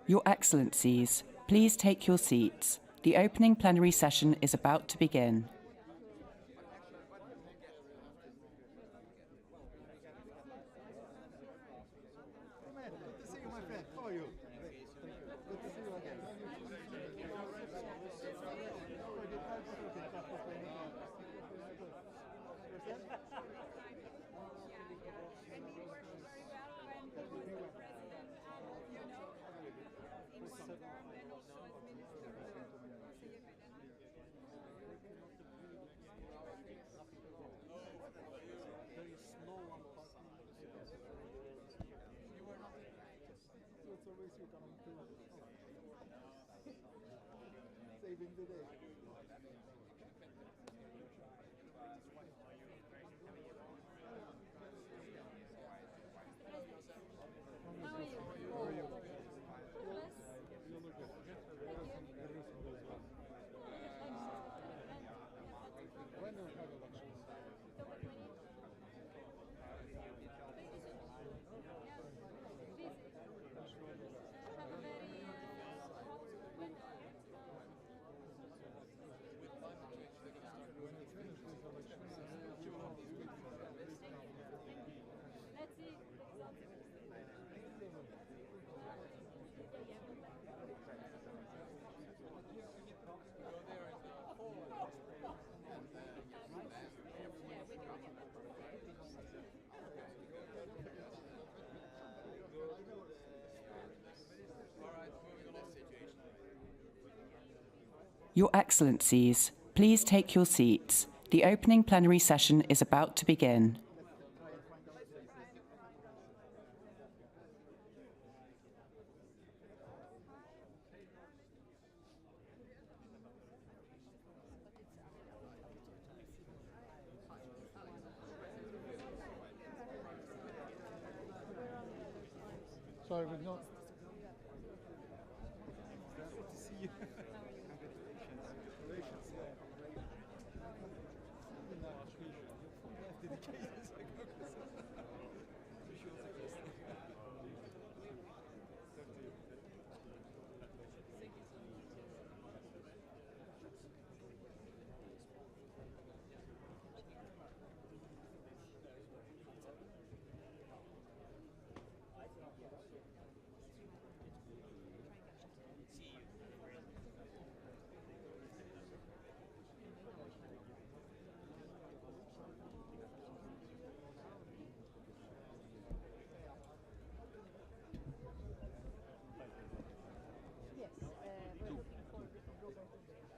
Your Excellencies, please take your seats. The opening plenary session is about to begin. Good to see you, my friend. How are you? Good to see you again. Saving the day. Your Excellencies, please take your seats. The opening plenary session is about to begin. Sorry, we're not. Good to see you.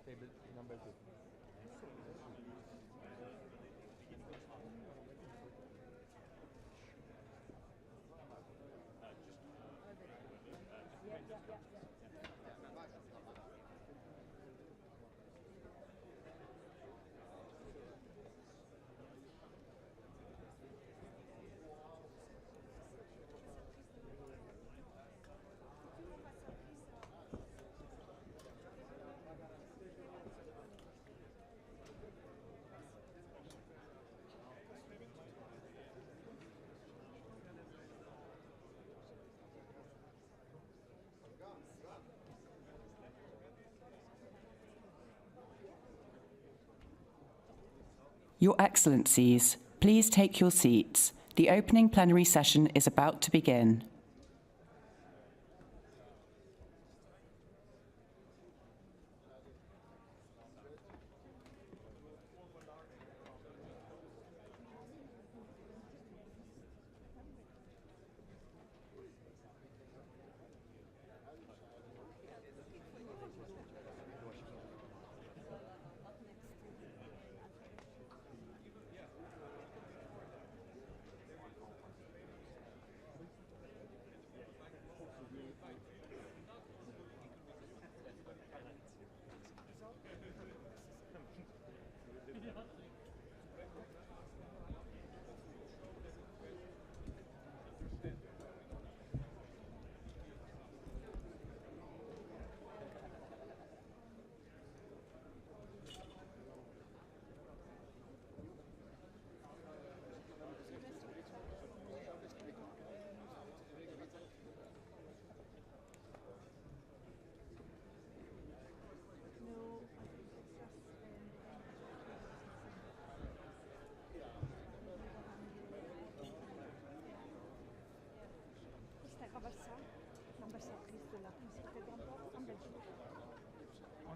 Table number 2. Your Excellencies, please take your seats. The opening plenary session is about to begin.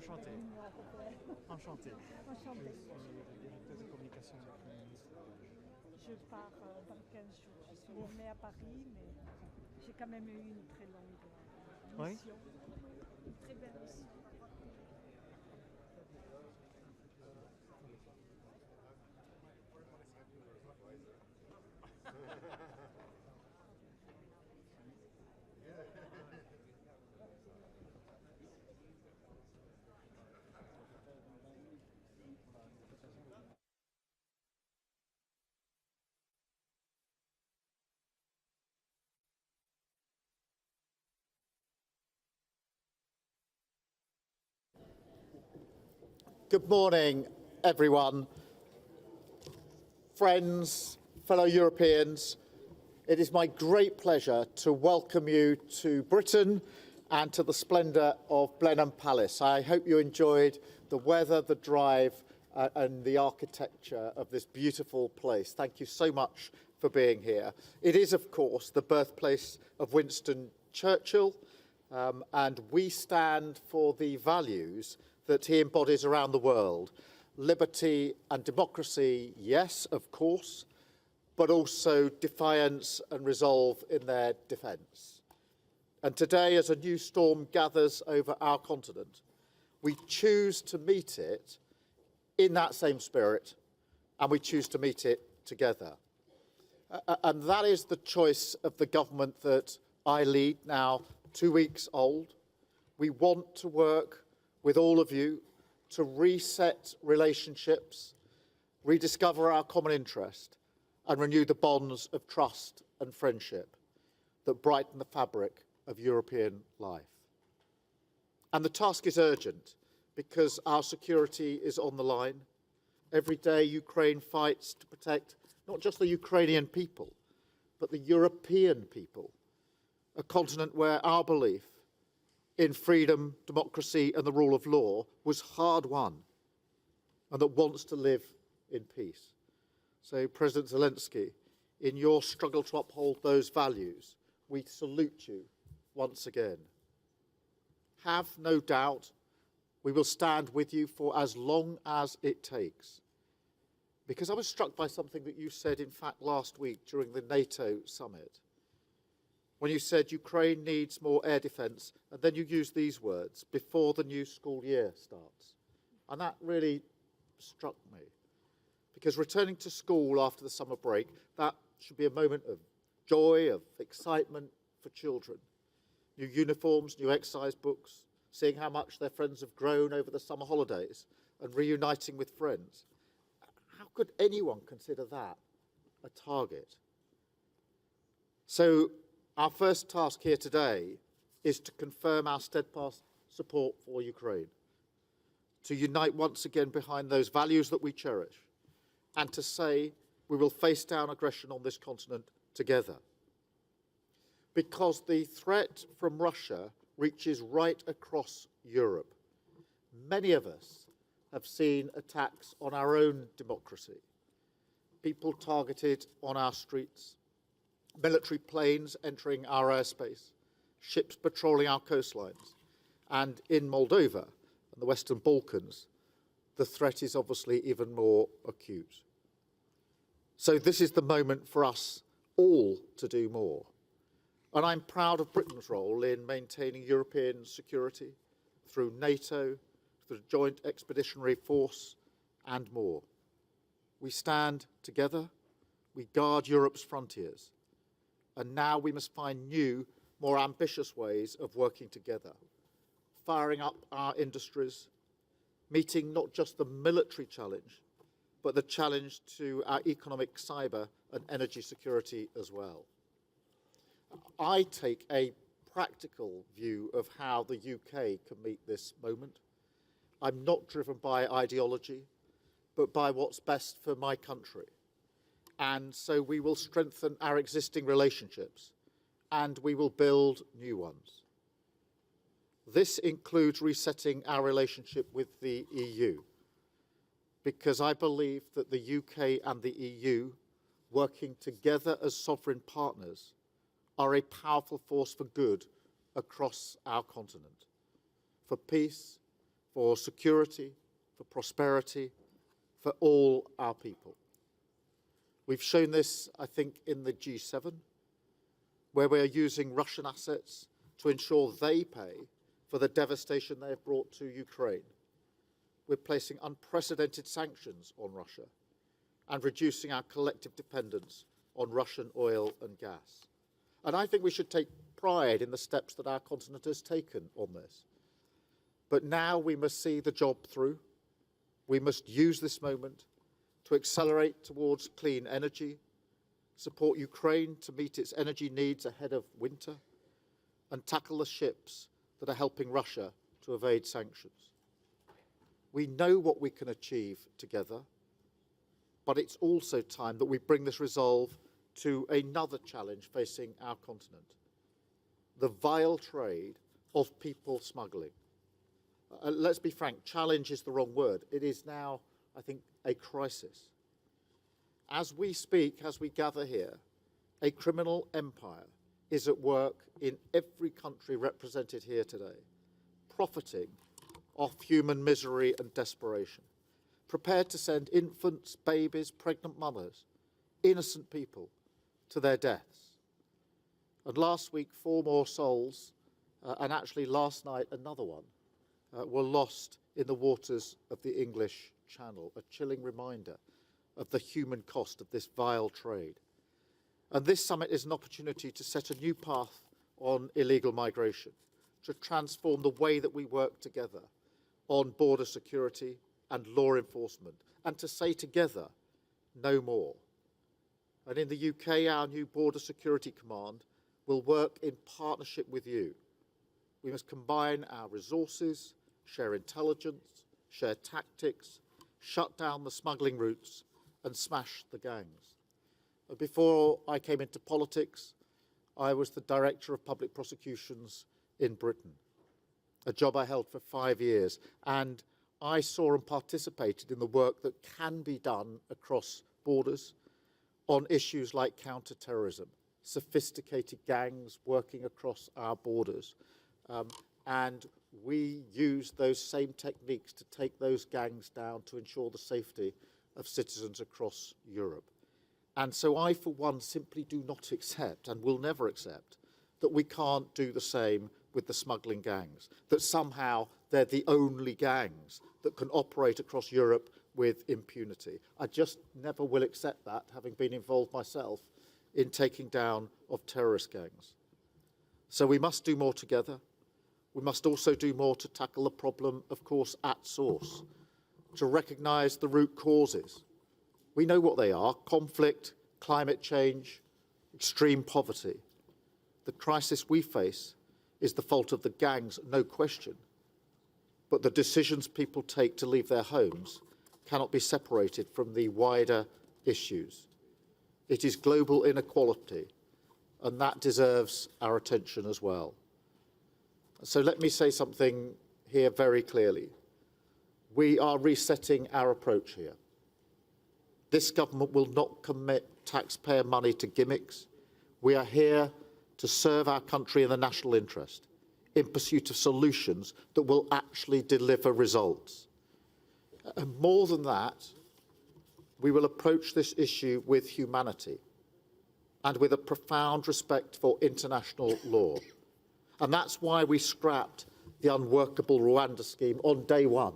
Enchanté. Enchanté. Enchantée. Je suis directeur de communication du Premier ministre. Je pars dans 15 jours. Je suis née à Paris, mais j'ai quand même eu une très longue Oui. mission. Une très belle mission. Good morning, everyone. Friends, fellow Europeans, it is my great pleasure to welcome you to Britain and to the splendour of Blenheim Palace. I hope you enjoyed the weather, the drive, and the architecture of this beautiful place. Thank you so much for being here. It is, of course, the birthplace of Winston Churchill, and we stand for the values that he embodies around the world. Liberty and democracy, yes, of course, but also defiance and resolve in their defence. And today, as a new storm gathers over our continent, we choose to meet it in that same spirit, and we choose to meet it together. And that is the choice of the government that I lead, now 2 weeks old. We want to work with all of you to reset relationships, rediscover our common interest, and renew the bonds of trust and friendship that brighten the fabric of European life. And the task is urgent because our security is on the line. Every day Ukraine fights to protect not just the Ukrainian people, but the European people, a continent where our belief in freedom, democracy and the rule of law was hard won and that wants to live in peace. So, President Zelenskyy, in your struggle to uphold those values, we salute you once again. Have no doubt we will stand with you for as long as it takes. Because I was struck by something that you said, in fact, last week during the NATO summit, when you said Ukraine needs more air defence, and then you used these words, before the new school year starts. And that really struck me. Because returning to school after the summer break, that should be a moment of joy, of excitement for children. New uniforms, new exercise books, seeing how much their friends have grown over the summer holidays, and reuniting with friends. How could anyone consider that a target? So, our first task here today is to confirm our steadfast support for Ukraine, to unite once again behind those values that we cherish, and to say we will face down aggression on this continent together. Because the threat from Russia reaches right across Europe. Many of us have seen attacks on our own democracy, people targeted on our streets, military planes entering our airspace, ships patrolling our coastlines. And in Moldova and the Western Balkans, the threat is obviously even more acute. So this is the moment for us all to do more. And I'm proud of Britain's role in maintaining European security through NATO, through the Joint Expeditionary Force, and more. We stand together, we guard Europe's frontiers, and now we must find new, more ambitious ways of working together, firing up our industries, meeting not just the military challenge, but the challenge to our economic, cyber and energy security as well. I take a practical view of how the UK can meet this moment. I'm not driven by ideology, but by what's best for my country. And so we will strengthen our existing relationships and we will build new ones. This includes resetting our relationship with the EU, because I believe that the UK and the EU, working together as sovereign partners, are a powerful force for good across our continent, for peace, for security, for prosperity, for all our people. We've shown this, I think, in the G7, where we are using Russian assets to ensure they pay for the devastation they have brought to Ukraine. We're placing unprecedented sanctions on Russia and reducing our collective dependence on Russian oil and gas. And I think we should take pride in the steps that our continent has taken on this. But now we must see the job through. We must use this moment to accelerate towards clean energy, support Ukraine to meet its energy needs ahead of winter, and tackle the ships that are helping Russia to evade sanctions. We know what we can achieve together, but it's also time that we bring this resolve to another challenge facing our continent: the vile trade of people smuggling. Let's be frank, challenge is the wrong word. It is now, I think, a crisis. As we speak, as we gather here, a criminal empire is at work in every country represented here today, profiting off human misery and desperation, prepared to send infants, babies, pregnant mothers, innocent people to their deaths. And last week, 4 more souls, and actually last night another one, were lost in the waters of the English Channel, a chilling reminder of the human cost of this vile trade. And this summit is an opportunity to set a new path on illegal migration, to transform the way that we work together on border security and law enforcement, and to say together, no more. And in the UK, our new Border Security Command will work in partnership with you. We must combine our resources, share intelligence, share tactics, shut down the smuggling routes, and smash the gangs. Before I came into politics, I was the Director of Public Prosecutions in Britain, a job I held for 5 years, and I saw and participated in the work that can be done across borders on issues like counter-terrorism, sophisticated gangs working across our borders. And we use those same techniques to take those gangs down to ensure the safety of citizens across Europe. And so I, for one, simply do not accept and will never accept that we can't do the same with the smuggling gangs, that somehow they're the only gangs that can operate across Europe with impunity. I just never will accept that, having been involved myself in taking down of terrorist gangs. So we must do more together. We must also do more to tackle the problem, of course, at source, to recognise the root causes. We know what they are: conflict, climate change, extreme poverty. The crisis we face is the fault of the gangs, no question. But the decisions people take to leave their homes cannot be separated from the wider issues. It is global inequality, and that deserves our attention as well. So let me say something here very clearly. We are resetting our approach here. This government will not commit taxpayer money to gimmicks. We are here to serve our country in the national interest, in pursuit of solutions that will actually deliver results. And more than that, we will approach this issue with humanity and with a profound respect for international law. And that's why we scrapped the unworkable Rwanda scheme on day one.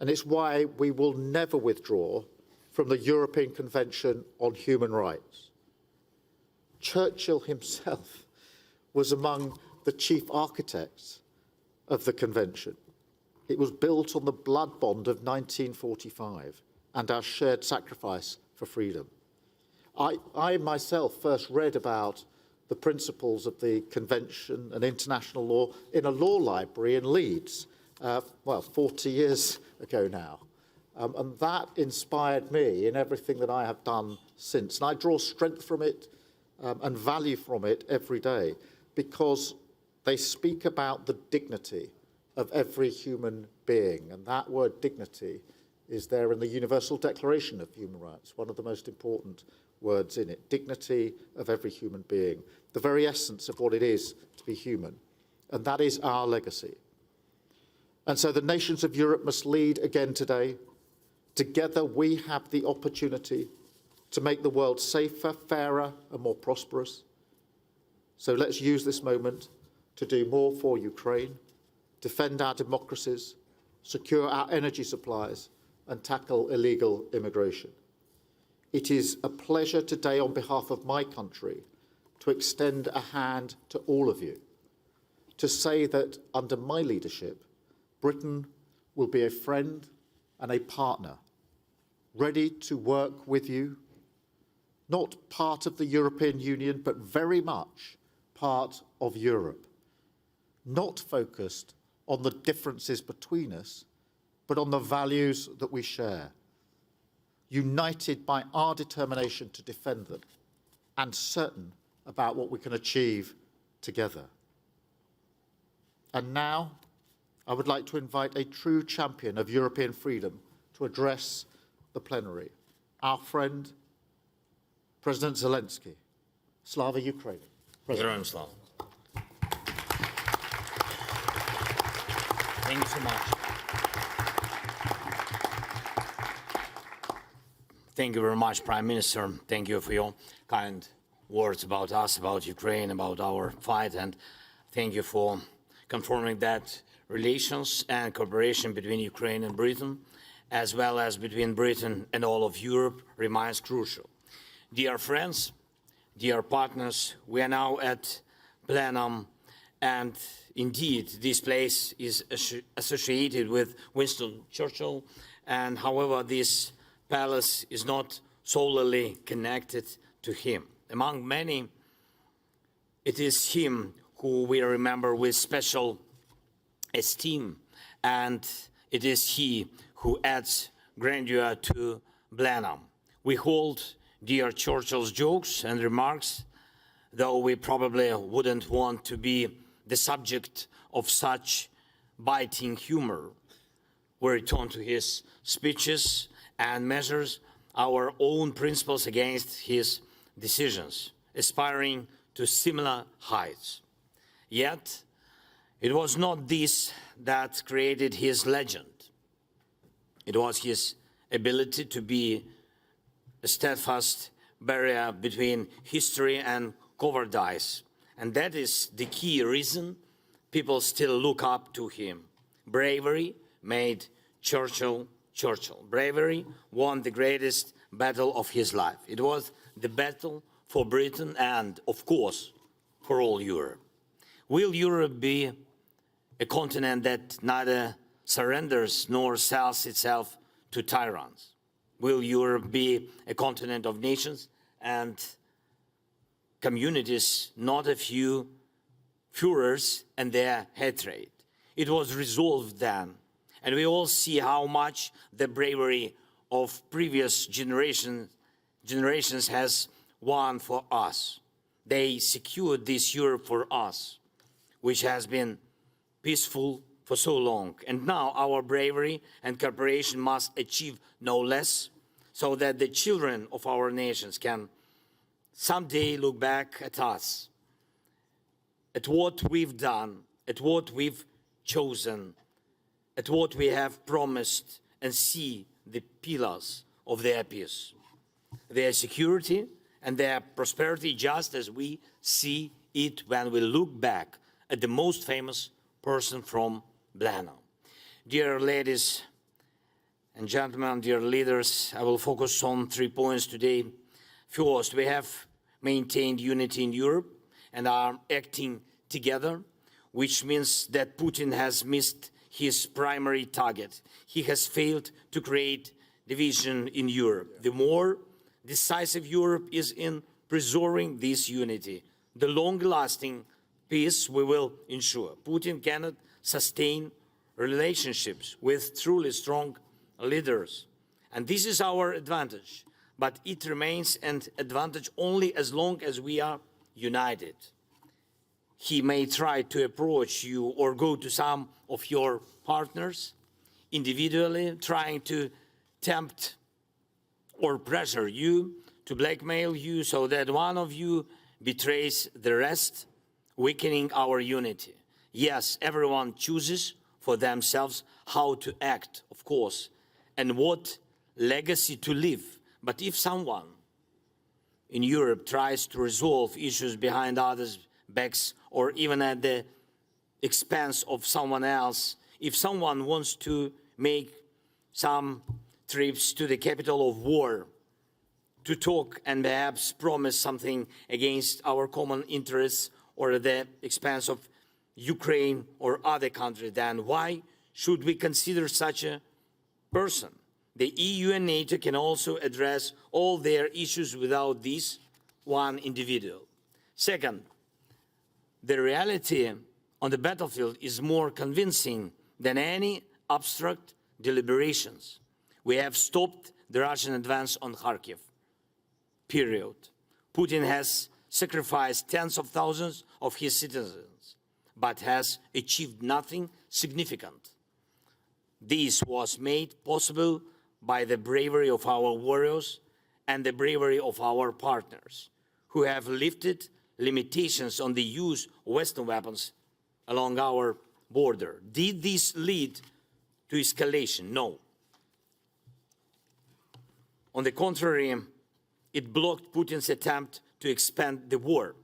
And it's why we will never withdraw from the European Convention on Human Rights. Churchill himself was among the chief architects of the convention. It was built on the blood bond of 1945 and our shared sacrifice for freedom. I myself first read about the principles of the convention and international law in a law library in Leeds, 40 years ago now. And that inspired me in everything that I have done since. And I draw strength from it and value from it every day, because they speak about the dignity of every human being. And that word dignity is there in the Universal Declaration of Human Rights, one of the most important words in it. Dignity of every human being, the very essence of what it is to be human. And that is our legacy. And so the nations of Europe must lead again today. Together we have the opportunity to make the world safer, fairer and more prosperous. So let's use this moment to do more for Ukraine, defend our democracies, secure our energy supplies and tackle illegal immigration. It is a pleasure today on behalf of my country to extend a hand to all of you, to say that under my leadership, Britain will be a friend and a partner, ready to work with you, not part of the European Union, but very much part of Europe, not focused on the differences between us, but on the values that we share, united by our determination to defend them, and certain about what we can achieve together. And now, I would like to invite a true champion of European freedom to address the plenary, our friend, President Zelenskyy. Slava Ukraine. Heroes Slava. Thank you so much. Thank you very much, Prime Minister. Thank you for your kind words about us, about Ukraine, about our fight, and thank you for confirming that relations and cooperation between Ukraine and Britain, as well as between Britain and all of Europe, remains crucial. Dear friends, dear partners, we are now at Plenum, and indeed this place is associated with Winston Churchill, and however this palace is not solely connected to him. Among many, it is him who we remember with special esteem, and it is he who adds grandeur to Blenheim. We hold dear Churchill's jokes and remarks, though we probably wouldn't want to be the subject of such biting humor. We return to his speeches and measures our own principles against his decisions, aspiring to similar heights. Yet, it was not this that created his legend. It was his ability to be a steadfast barrier between history and cowardice. And that is the key reason people still look up to him. Bravery made Churchill Churchill. Bravery won the greatest battle of his life. It was the battle for Britain and, of course, for all Europe. Will Europe be a continent that neither surrenders nor sells itself to tyrants? Will Europe be a continent of nations and communities, not a few Führers and their hatred? It was resolved then, and we all see how much the bravery of previous generations has won for us. They secured this Europe for us, which has been peaceful for so long. And now our bravery and cooperation must achieve no less, so that the children of our nations can someday look back at us, at what we've done, at what we've chosen, at what we have promised, and see the pillars of their peace, their security and their prosperity, just as we see it when we look back at the most famous person from Blenheim. Dear ladies and gentlemen, dear leaders, I will focus on 3 points today. First, we have maintained unity in Europe and are acting together, which means that Putin has missed his primary target. He has failed to create division in Europe. The more decisive Europe is in preserving this unity, the long-lasting peace we will ensure. Putin cannot sustain relationships with truly strong leaders, and this is our advantage, but it remains an advantage only as long as we are united. He may try to approach you or go to some of your partners individually, trying to tempt or pressure you, to blackmail you so that one of you betrays the rest, weakening our unity. Yes, everyone chooses for themselves how to act, of course, and what legacy to leave. But if someone in Europe tries to resolve issues behind others' backs or even at the expense of someone else, if someone wants to make some trips to the capital of war to talk and perhaps promise something against our common interests or at the expense of Ukraine or other countries, then why should we consider such a person? The EU and NATO can also address all their issues without this one individual. Second, the reality on the battlefield is more convincing than any abstract deliberations. We have stopped the Russian advance on Kharkiv. Period. Putin has sacrificed tens of thousands of his citizens, but has achieved nothing significant. This was made possible by the bravery of our warriors and the bravery of our partners, who have lifted limitations on the use of Western weapons along our border. Did this lead to escalation? No. On the contrary, it blocked Putin's attempt to expand the war.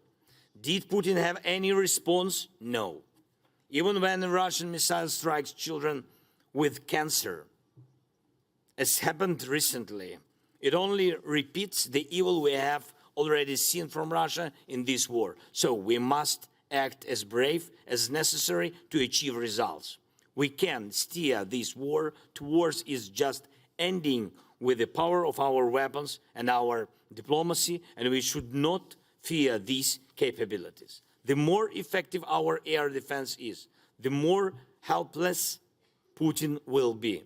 Did Putin have any response? No. Even when a Russian missile strikes children with cancer, as happened recently, it only repeats the evil we have already seen from Russia in this war. So we must act as brave as necessary to achieve results. We can steer this war towards its just ending with the power of our weapons and our diplomacy, and we should not fear these capabilities. The more effective our air defense is, the more helpless Putin will be.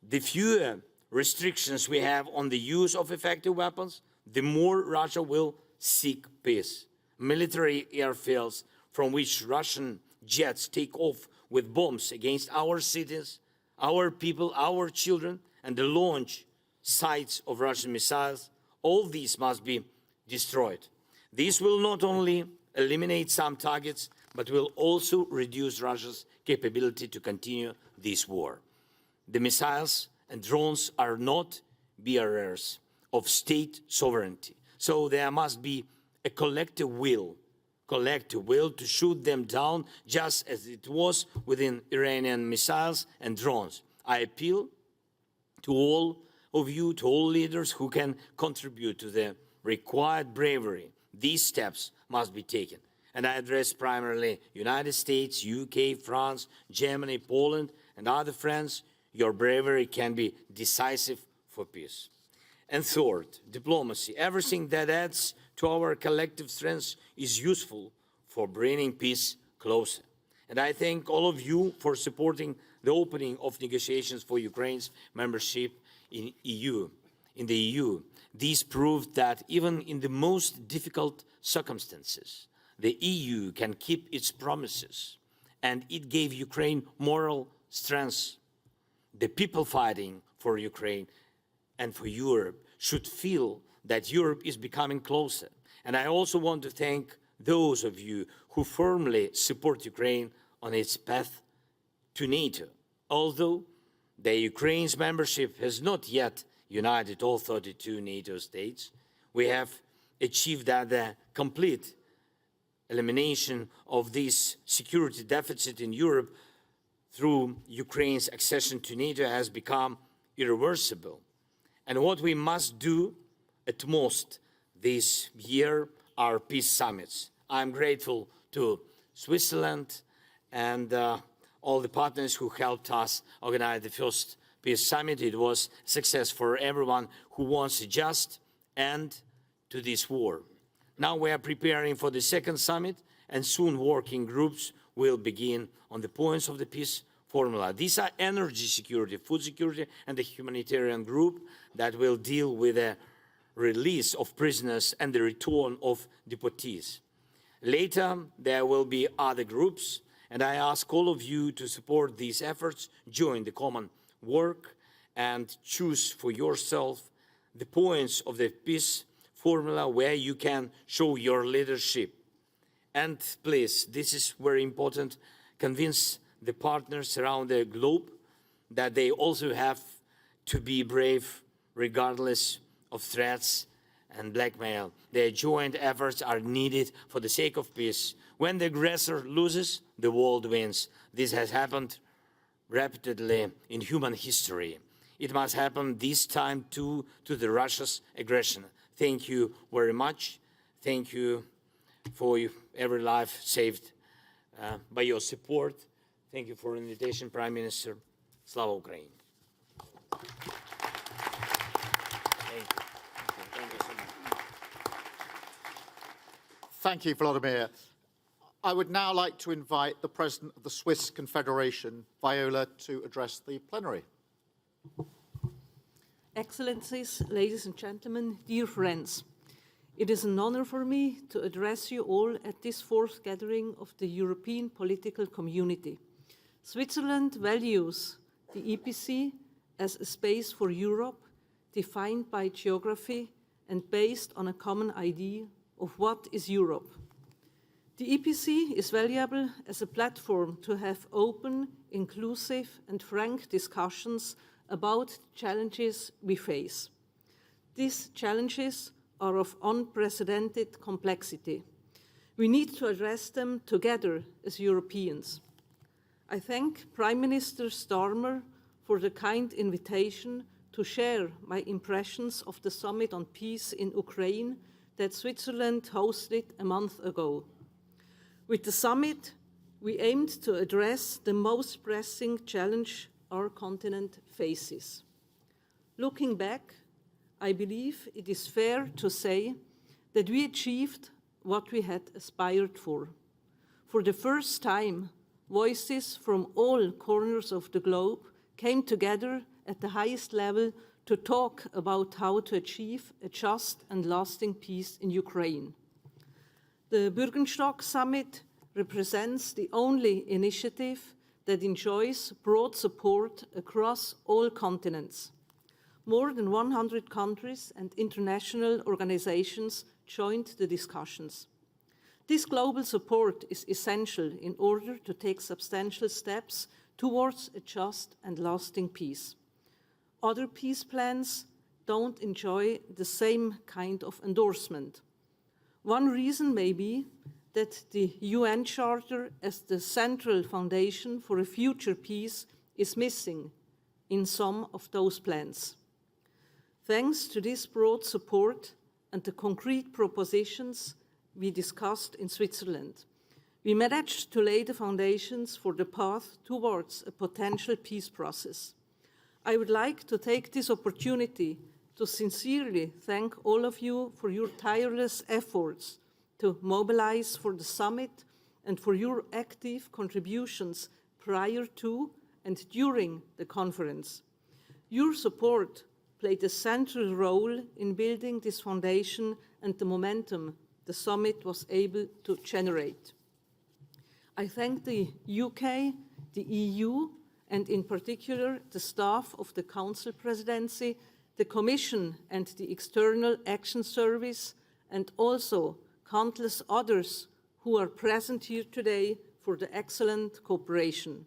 The fewer restrictions we have on the use of effective weapons, the more Russia will seek peace. Military airfields from which Russian jets take off with bombs against our cities, our people, our children, and the launch sites of Russian missiles, all these must be destroyed. This will not only eliminate some targets, but will also reduce Russia's capability to continue this war. The missiles and drones are not bearers of state sovereignty, so there must be a collective will to shoot them down, just as it was within Iranian missiles and drones. I appeal to all of you, to all leaders who can contribute to the required bravery. These steps must be taken. And I address primarily United States, UK, France, Germany, Poland, and other friends. Your bravery can be decisive for peace. And third, diplomacy. Everything that adds to our collective strength is useful for bringing peace closer. And I thank all of you for supporting the opening of negotiations for Ukraine's membership in the EU. These proved that even in the most difficult circumstances, the EU can keep its promises, and it gave Ukraine moral strength. The people fighting for Ukraine and for Europe should feel that Europe is becoming closer. And I also want to thank those of you who firmly support Ukraine on its path to NATO. Although the Ukraine's membership has not yet united all 32 NATO states, we have achieved that the complete elimination of this security deficit in Europe through Ukraine's accession to NATO has become irreversible. And what we must do at most this year are peace summits. I'm grateful to Switzerland and all the partners who helped us organize the first peace summit. It was a success for everyone who wants a just end to this war. Now we are preparing for the second summit, and soon working groups will begin on the points of the peace formula. These are energy security, food security, and the humanitarian group that will deal with the release of prisoners and the return of deportees. Later, there will be other groups, and I ask all of you to support these efforts, join the common work, and choose for yourself the points of the peace formula where you can show your leadership. And please, this is very important, convince the partners around the globe that they also have to be brave regardless of threats and blackmail. Their joint efforts are needed for the sake of peace. When the aggressor loses, the world wins. This has happened repeatedly in human history. It must happen this time too to the Russia's aggression. Thank you very much. Thank you for every life saved by your support. Thank you for the invitation, Prime Minister. Slava Ukraini. Thank you so much. Thank you, Vladimir. I would now like to invite the President of the Swiss Confederation, Viola, to address the plenary. Excellencies, ladies and gentlemen, dear friends, it is an honor for me to address you all at this fourth gathering of the European political community. Switzerland values the EPC as a space for Europe defined by geography and based on a common idea of what is Europe. The EPC is valuable as a platform to have open, inclusive and frank discussions about the challenges we face. These challenges are of unprecedented complexity. We need to address them together as Europeans. I thank Prime Minister Starmer for the kind invitation to share my impressions of the Summit on Peace in Ukraine that Switzerland hosted a month ago. With the summit, we aimed to address the most pressing challenge our continent faces. Looking back, I believe it is fair to say that we achieved what we had aspired for. For the first time, voices from all corners of the globe came together at the highest level to talk about how to achieve a just and lasting peace in Ukraine. The Bürgenstock Summit represents the only initiative that enjoys broad support across all continents. More than 100 countries and international organizations joined the discussions. This global support is essential in order to take substantial steps towards a just and lasting peace. Other peace plans don't enjoy the same kind of endorsement. One reason may be that the UN Charter as the central foundation for a future peace is missing in some of those plans. Thanks to this broad support and the concrete propositions we discussed in Switzerland, we managed to lay the foundations for the path towards a potential peace process. I would like to take this opportunity to sincerely thank all of you for your tireless efforts to mobilize for the summit and for your active contributions prior to and during the conference. Your support played a central role in building this foundation and the momentum the summit was able to generate. I thank the UK, the EU, and in particular the staff of the Council Presidency, the Commission and the External Action Service, and also countless others who are present here today for the excellent cooperation.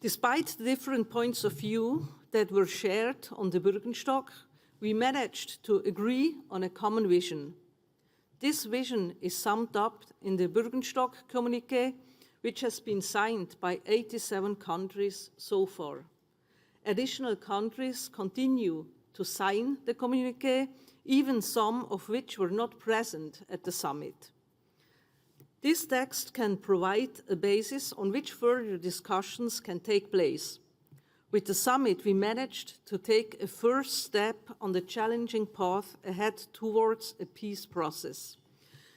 Despite the different points of view that were shared on the Bürgenstock, we managed to agree on a common vision. This vision is summed up in the Bürgenstock communiqué, which has been signed by 87 countries so far. Additional countries continue to sign the communiqué, even some of which were not present at the summit. This text can provide a basis on which further discussions can take place. With the summit, we managed to take a first step on the challenging path ahead towards a peace process.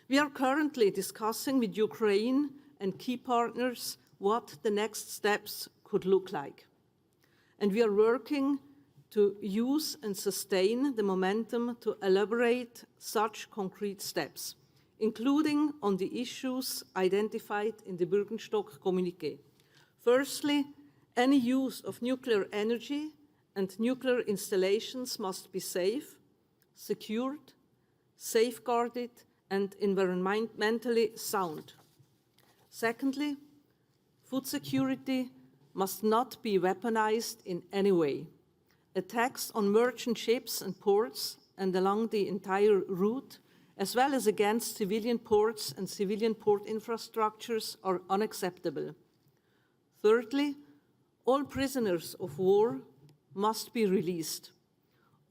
We are currently discussing with Ukraine and key partners what the next steps could look like. And we are working to use and sustain the momentum to elaborate such concrete steps, including on the issues identified in the Bürgenstock communiqué. Firstly, any use of nuclear energy and nuclear installations must be safe, secured, safeguarded, and environmentally sound. Secondly, Food security must not be weaponized in any way. Attacks on merchant ships and ports and along the entire route, as well as against civilian ports and civilian port infrastructures, are unacceptable. Thirdly, all prisoners of war must be released.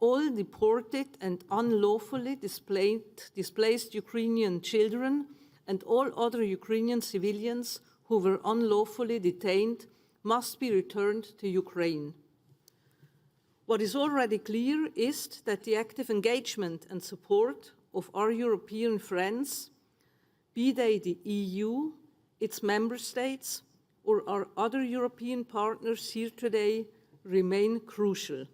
All deported and unlawfully displaced Ukrainian children and all other Ukrainian civilians who were unlawfully detained must be returned to Ukraine. What is already clear is that the active engagement and support of our European friends, be they the EU, its member states, or our other European partners here today, remain crucial.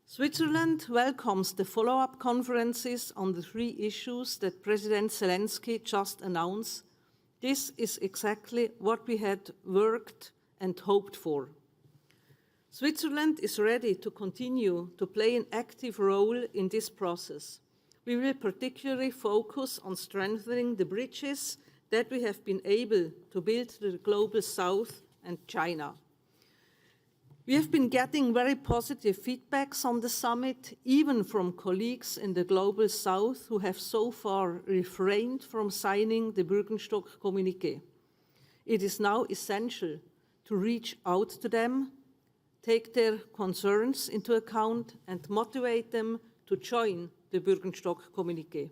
Switzerland welcomes the follow-up conferences on the 3 issues that President Zelenskyy just announced. This is exactly what we had worked and hoped for. Switzerland is ready to continue to play an active role in this process. We will particularly focus on strengthening the bridges that we have been able to build to the global south and China. We have been getting very positive feedbacks on the summit, even from colleagues in the global south who have so far refrained from signing the Bürgenstock communiqué. It is now essential to reach out to them, take their concerns into account, and motivate them to join the Bürgenstock communiqué.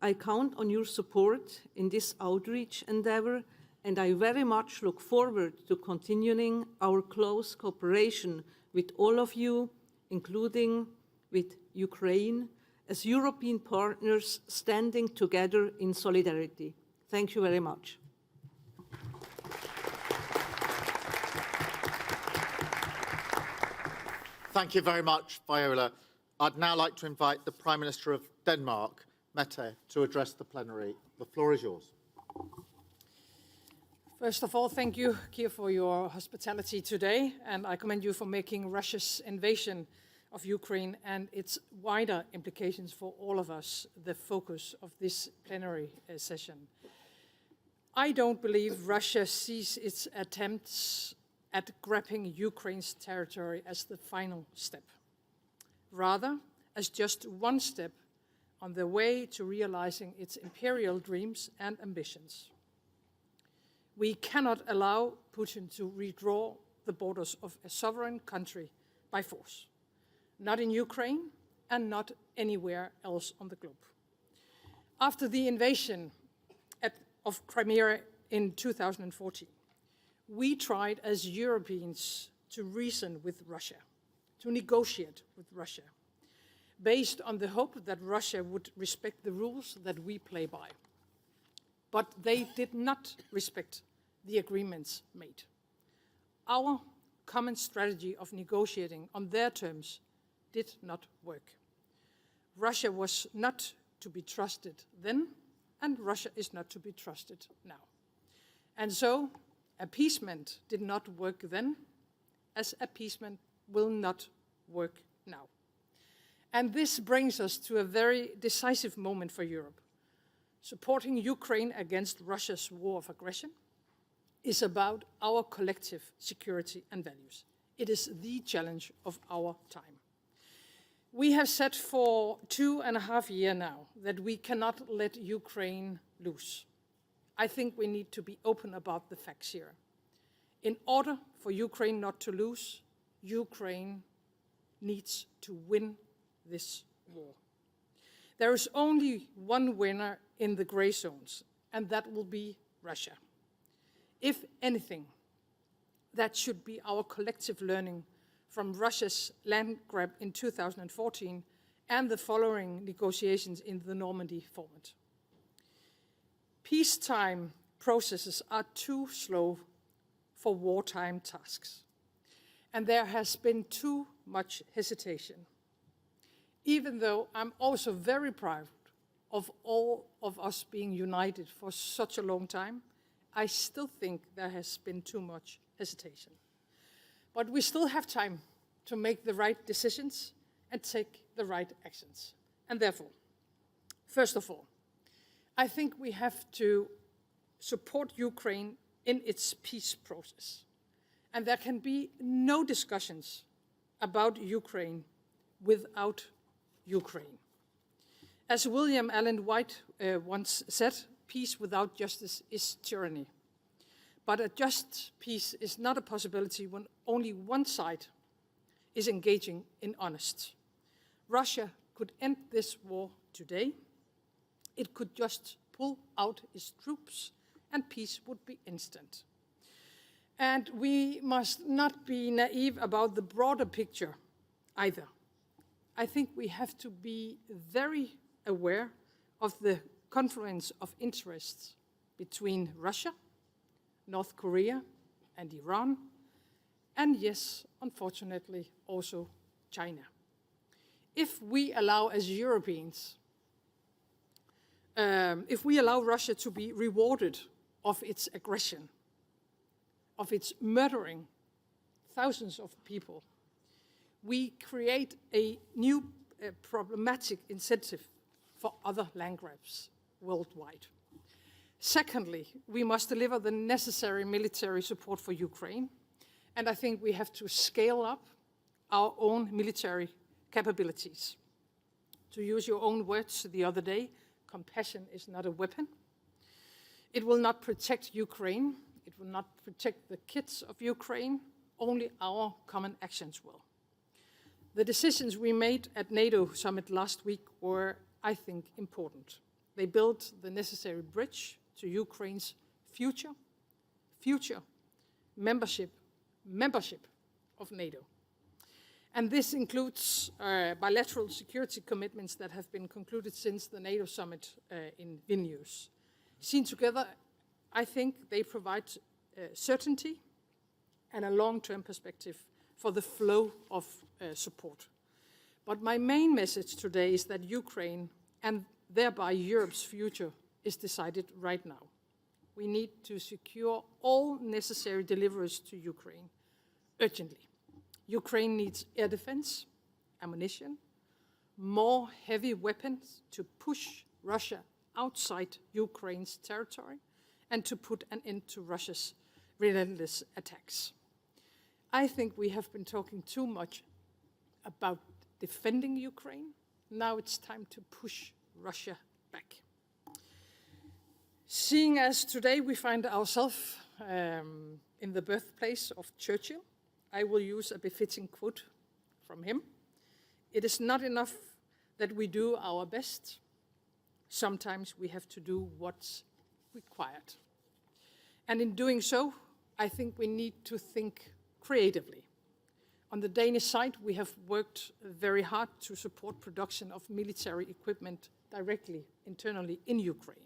I count on your support in this outreach endeavor, and I very much look forward to continuing our close cooperation with all of you, including with Ukraine, as European partners standing together in solidarity. Thank you very much. Thank you very much, Viola. I'd now like to invite the Prime Minister of Denmark, Mette, to address the plenary. The floor is yours. First of all, thank you, Keir, for your hospitality today, and I commend you for making Russia's invasion of Ukraine and its wider implications for all of us the focus of this plenary session. I don't believe Russia sees its attempts at grabbing Ukraine's territory as the final step, rather as just one step on the way to realizing its imperial dreams and ambitions. We cannot allow Putin to redraw the borders of a sovereign country by force, not in Ukraine and not anywhere else on the globe. After the invasion of Crimea in 2014, we tried as Europeans to reason with Russia, to negotiate with Russia, based on the hope that Russia would respect the rules that we play by. But they did not respect the agreements made. Our common strategy of negotiating on their terms did not work. Russia was not to be trusted then, and Russia is not to be trusted now. And so, appeasement did not work then, as appeasement will not work now. And this brings us to a very decisive moment for Europe. Supporting Ukraine against Russia's war of aggression is about our collective security and values. It is the challenge of our time. We have said for 2.5 years now that we cannot let Ukraine lose. I think we need to be open about the facts here. In order for Ukraine not to lose, Ukraine needs to win this war. There is only one winner in the gray zones, and that will be Russia. If anything, that should be our collective learning from Russia's land grab in 2014 and the following negotiations in the Normandy format. Peacetime processes are too slow for wartime tasks, and there has been too much hesitation. Even though I'm also very proud of all of us being united for such a long time, I still think there has been too much hesitation. But we still have time to make the right decisions and take the right actions. And therefore, first of all, I think we have to support Ukraine in its peace process. And there can be no discussions about Ukraine without Ukraine. As William Allen White once said, peace without justice is tyranny. But a just peace is not a possibility when only one side is engaging in honest. Russia could end this war today. It could just pull out its troops and peace would be instant. And we must not be naive about the broader picture either. I think we have to be very aware of the confluence of interests between Russia, North Korea, and Iran, and yes, unfortunately, also China. If we allow, as Europeans, if we allow Russia to be rewarded of its aggression, of its murdering thousands of people, we create a new problematic incentive for other land grabs worldwide. Secondly, we must deliver the necessary military support for Ukraine, and I think we have to scale up our own military capabilities. To use your own words the other day, compassion is not a weapon. It will not protect Ukraine. It will not protect the kids of Ukraine. Only our common actions will. The decisions we made at NATO summit last week were, I think, important. They built the necessary bridge to Ukraine's future membership of NATO. And this includes bilateral security commitments that have been concluded since the NATO summit in Vilnius. Seen together, I think they provide certainty and a long-term perspective for the flow of support. But my main message today is that Ukraine, and thereby Europe's future, is decided right now. We need to secure all necessary deliveries to Ukraine urgently. Ukraine needs air defense, ammunition, more heavy weapons to push Russia outside Ukraine's territory and to put an end to Russia's relentless attacks. I think we have been talking too much about defending Ukraine. Now it's time to push Russia back. Seeing as today we find ourselves in the birthplace of Churchill, I will use a befitting quote from him. It is not enough that we do our best. Sometimes we have to do what's required. And in doing so, I think we need to think creatively. On the Danish side, we have worked very hard to support production of military equipment directly, internally in Ukraine.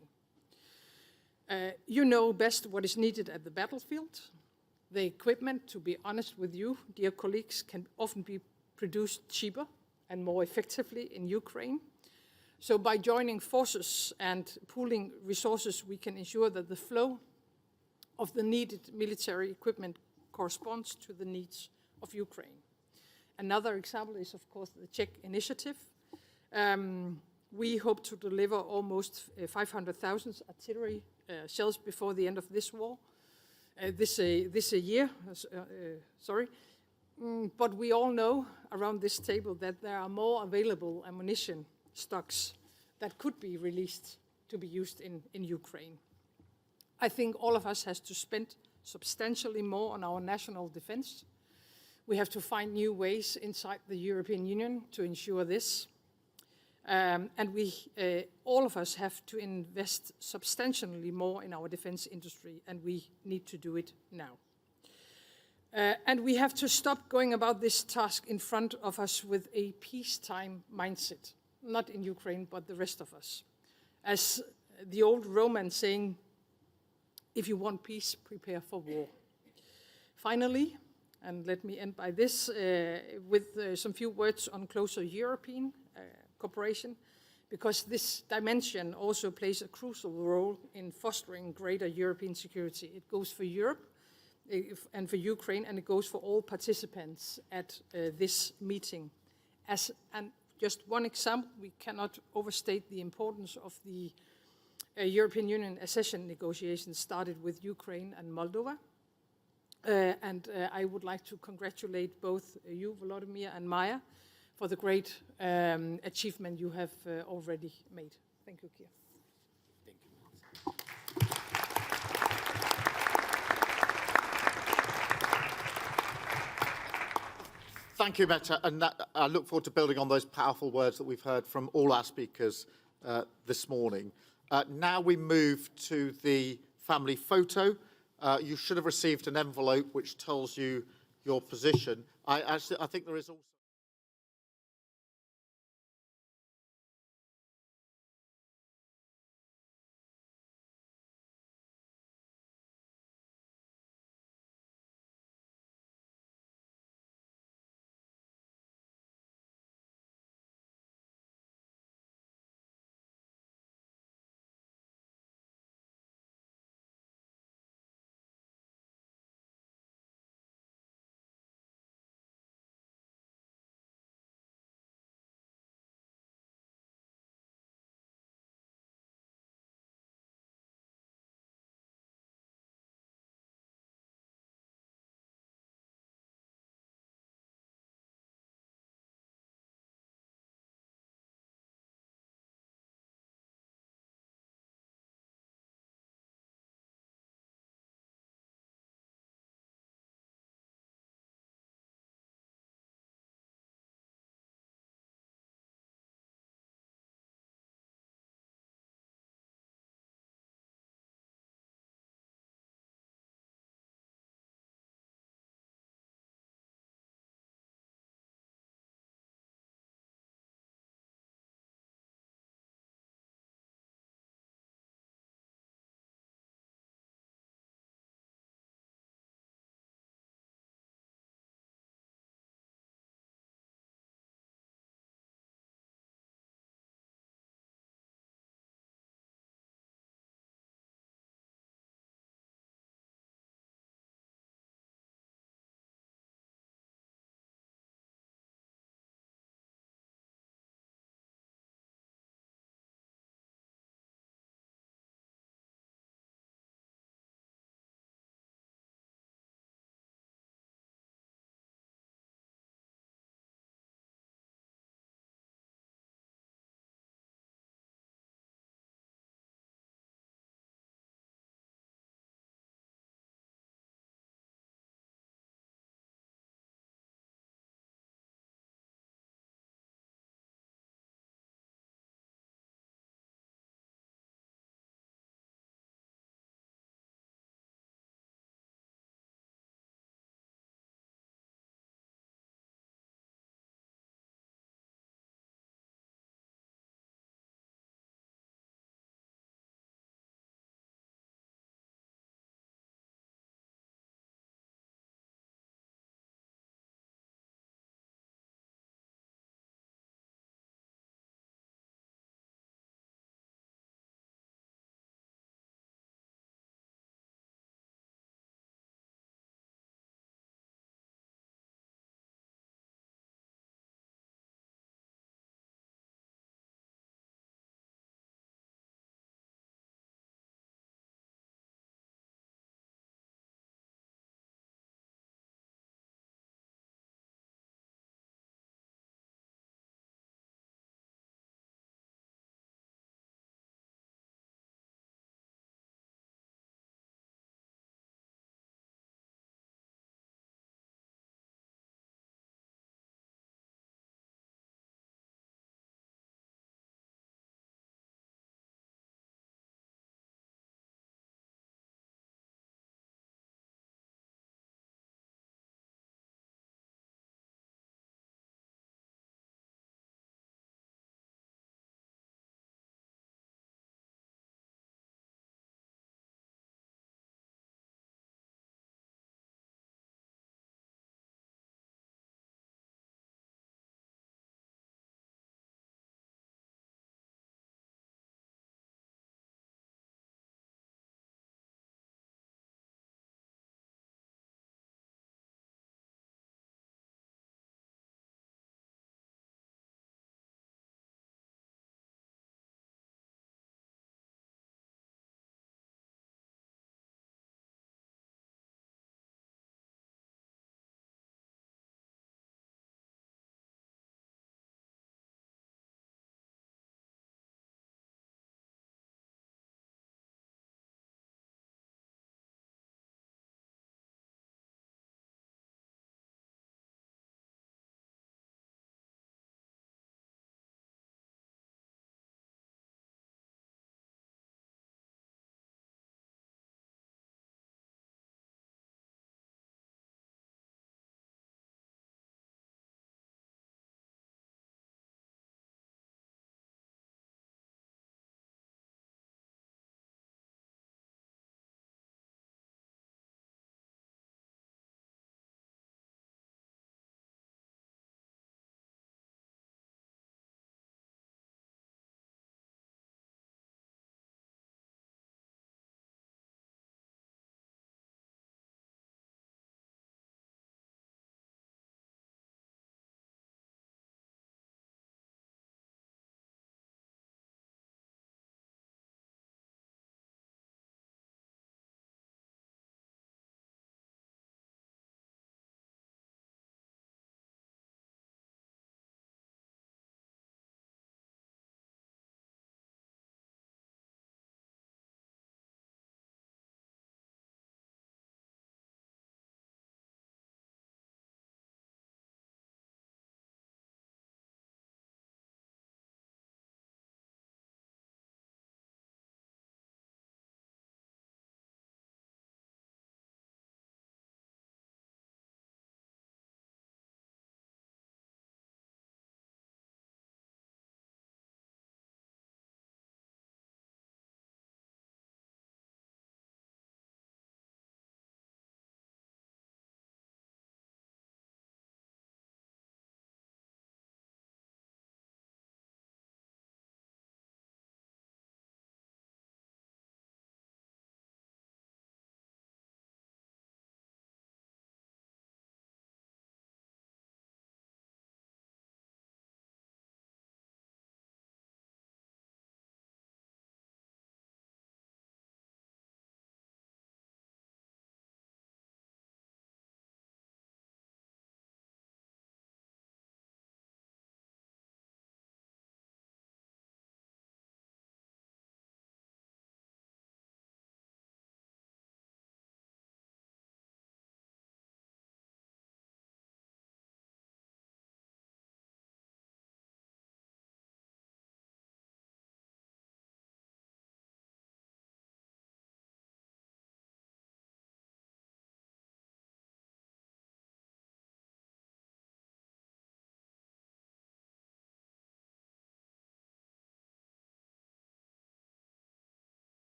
You know best what is needed at the battlefield. The equipment, to be honest with you, dear colleagues, can often be produced cheaper and more effectively in Ukraine. So by joining forces and pooling resources, we can ensure that the flow of the needed military equipment corresponds to the needs of Ukraine. Another example is, of course, the Czech initiative. We hope to deliver almost 500,000 artillery shells before the end of this war. This year, but we all know around this table that there are more available ammunition stocks that could be released to be used in Ukraine. I think all of us has to spend substantially more on our national defense. We have to find new ways inside the European Union to ensure this. And all of us have to invest substantially more in our defense industry, and we need to do it now. And we have to stop going about this task in front of us with a peacetime mindset, not in Ukraine, but the rest of us. As the old Roman saying, if you want peace, prepare for war. Finally, and let me end by this, with some few words on closer European cooperation, because this dimension also plays a crucial role in fostering greater European security. It goes for Europe and for Ukraine, and it goes for all participants at this meeting. Just one example, we cannot overstate the importance of the European Union accession negotiations started with Ukraine and Moldova. And I would like to congratulate both you, Volodymyr, and Maya for the great achievement you have already made. Thank you, Keir. Thank you, Mette, and I look forward to building on those powerful words that we've heard from all our speakers this morning. Now we move to the family photo. You should have received an envelope which tells you your position. I think there is also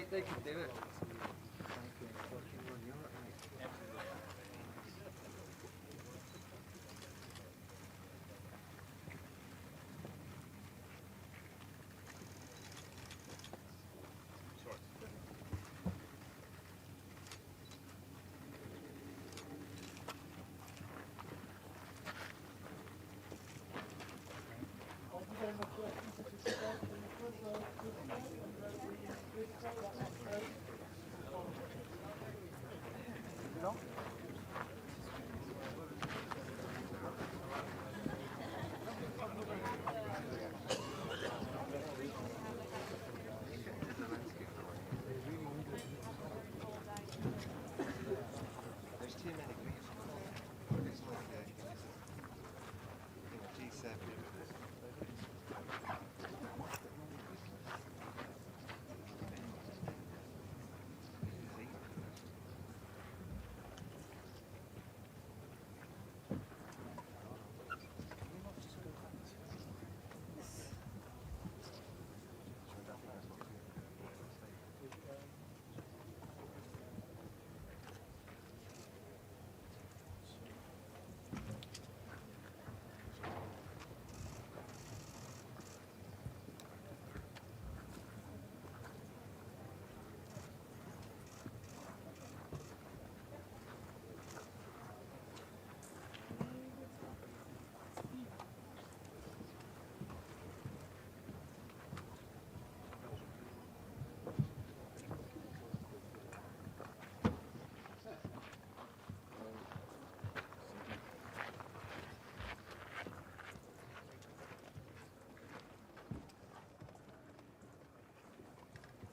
They can do it. There's too many people. It's like a G7.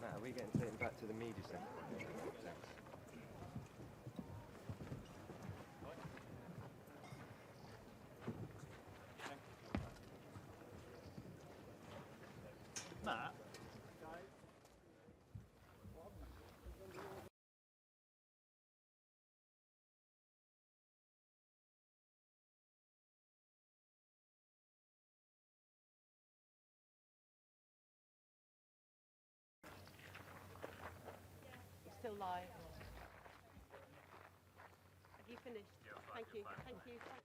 Matt, are we getting taken back to the media centre? Matt? Still live. Have you finished? Thank you. Thank you.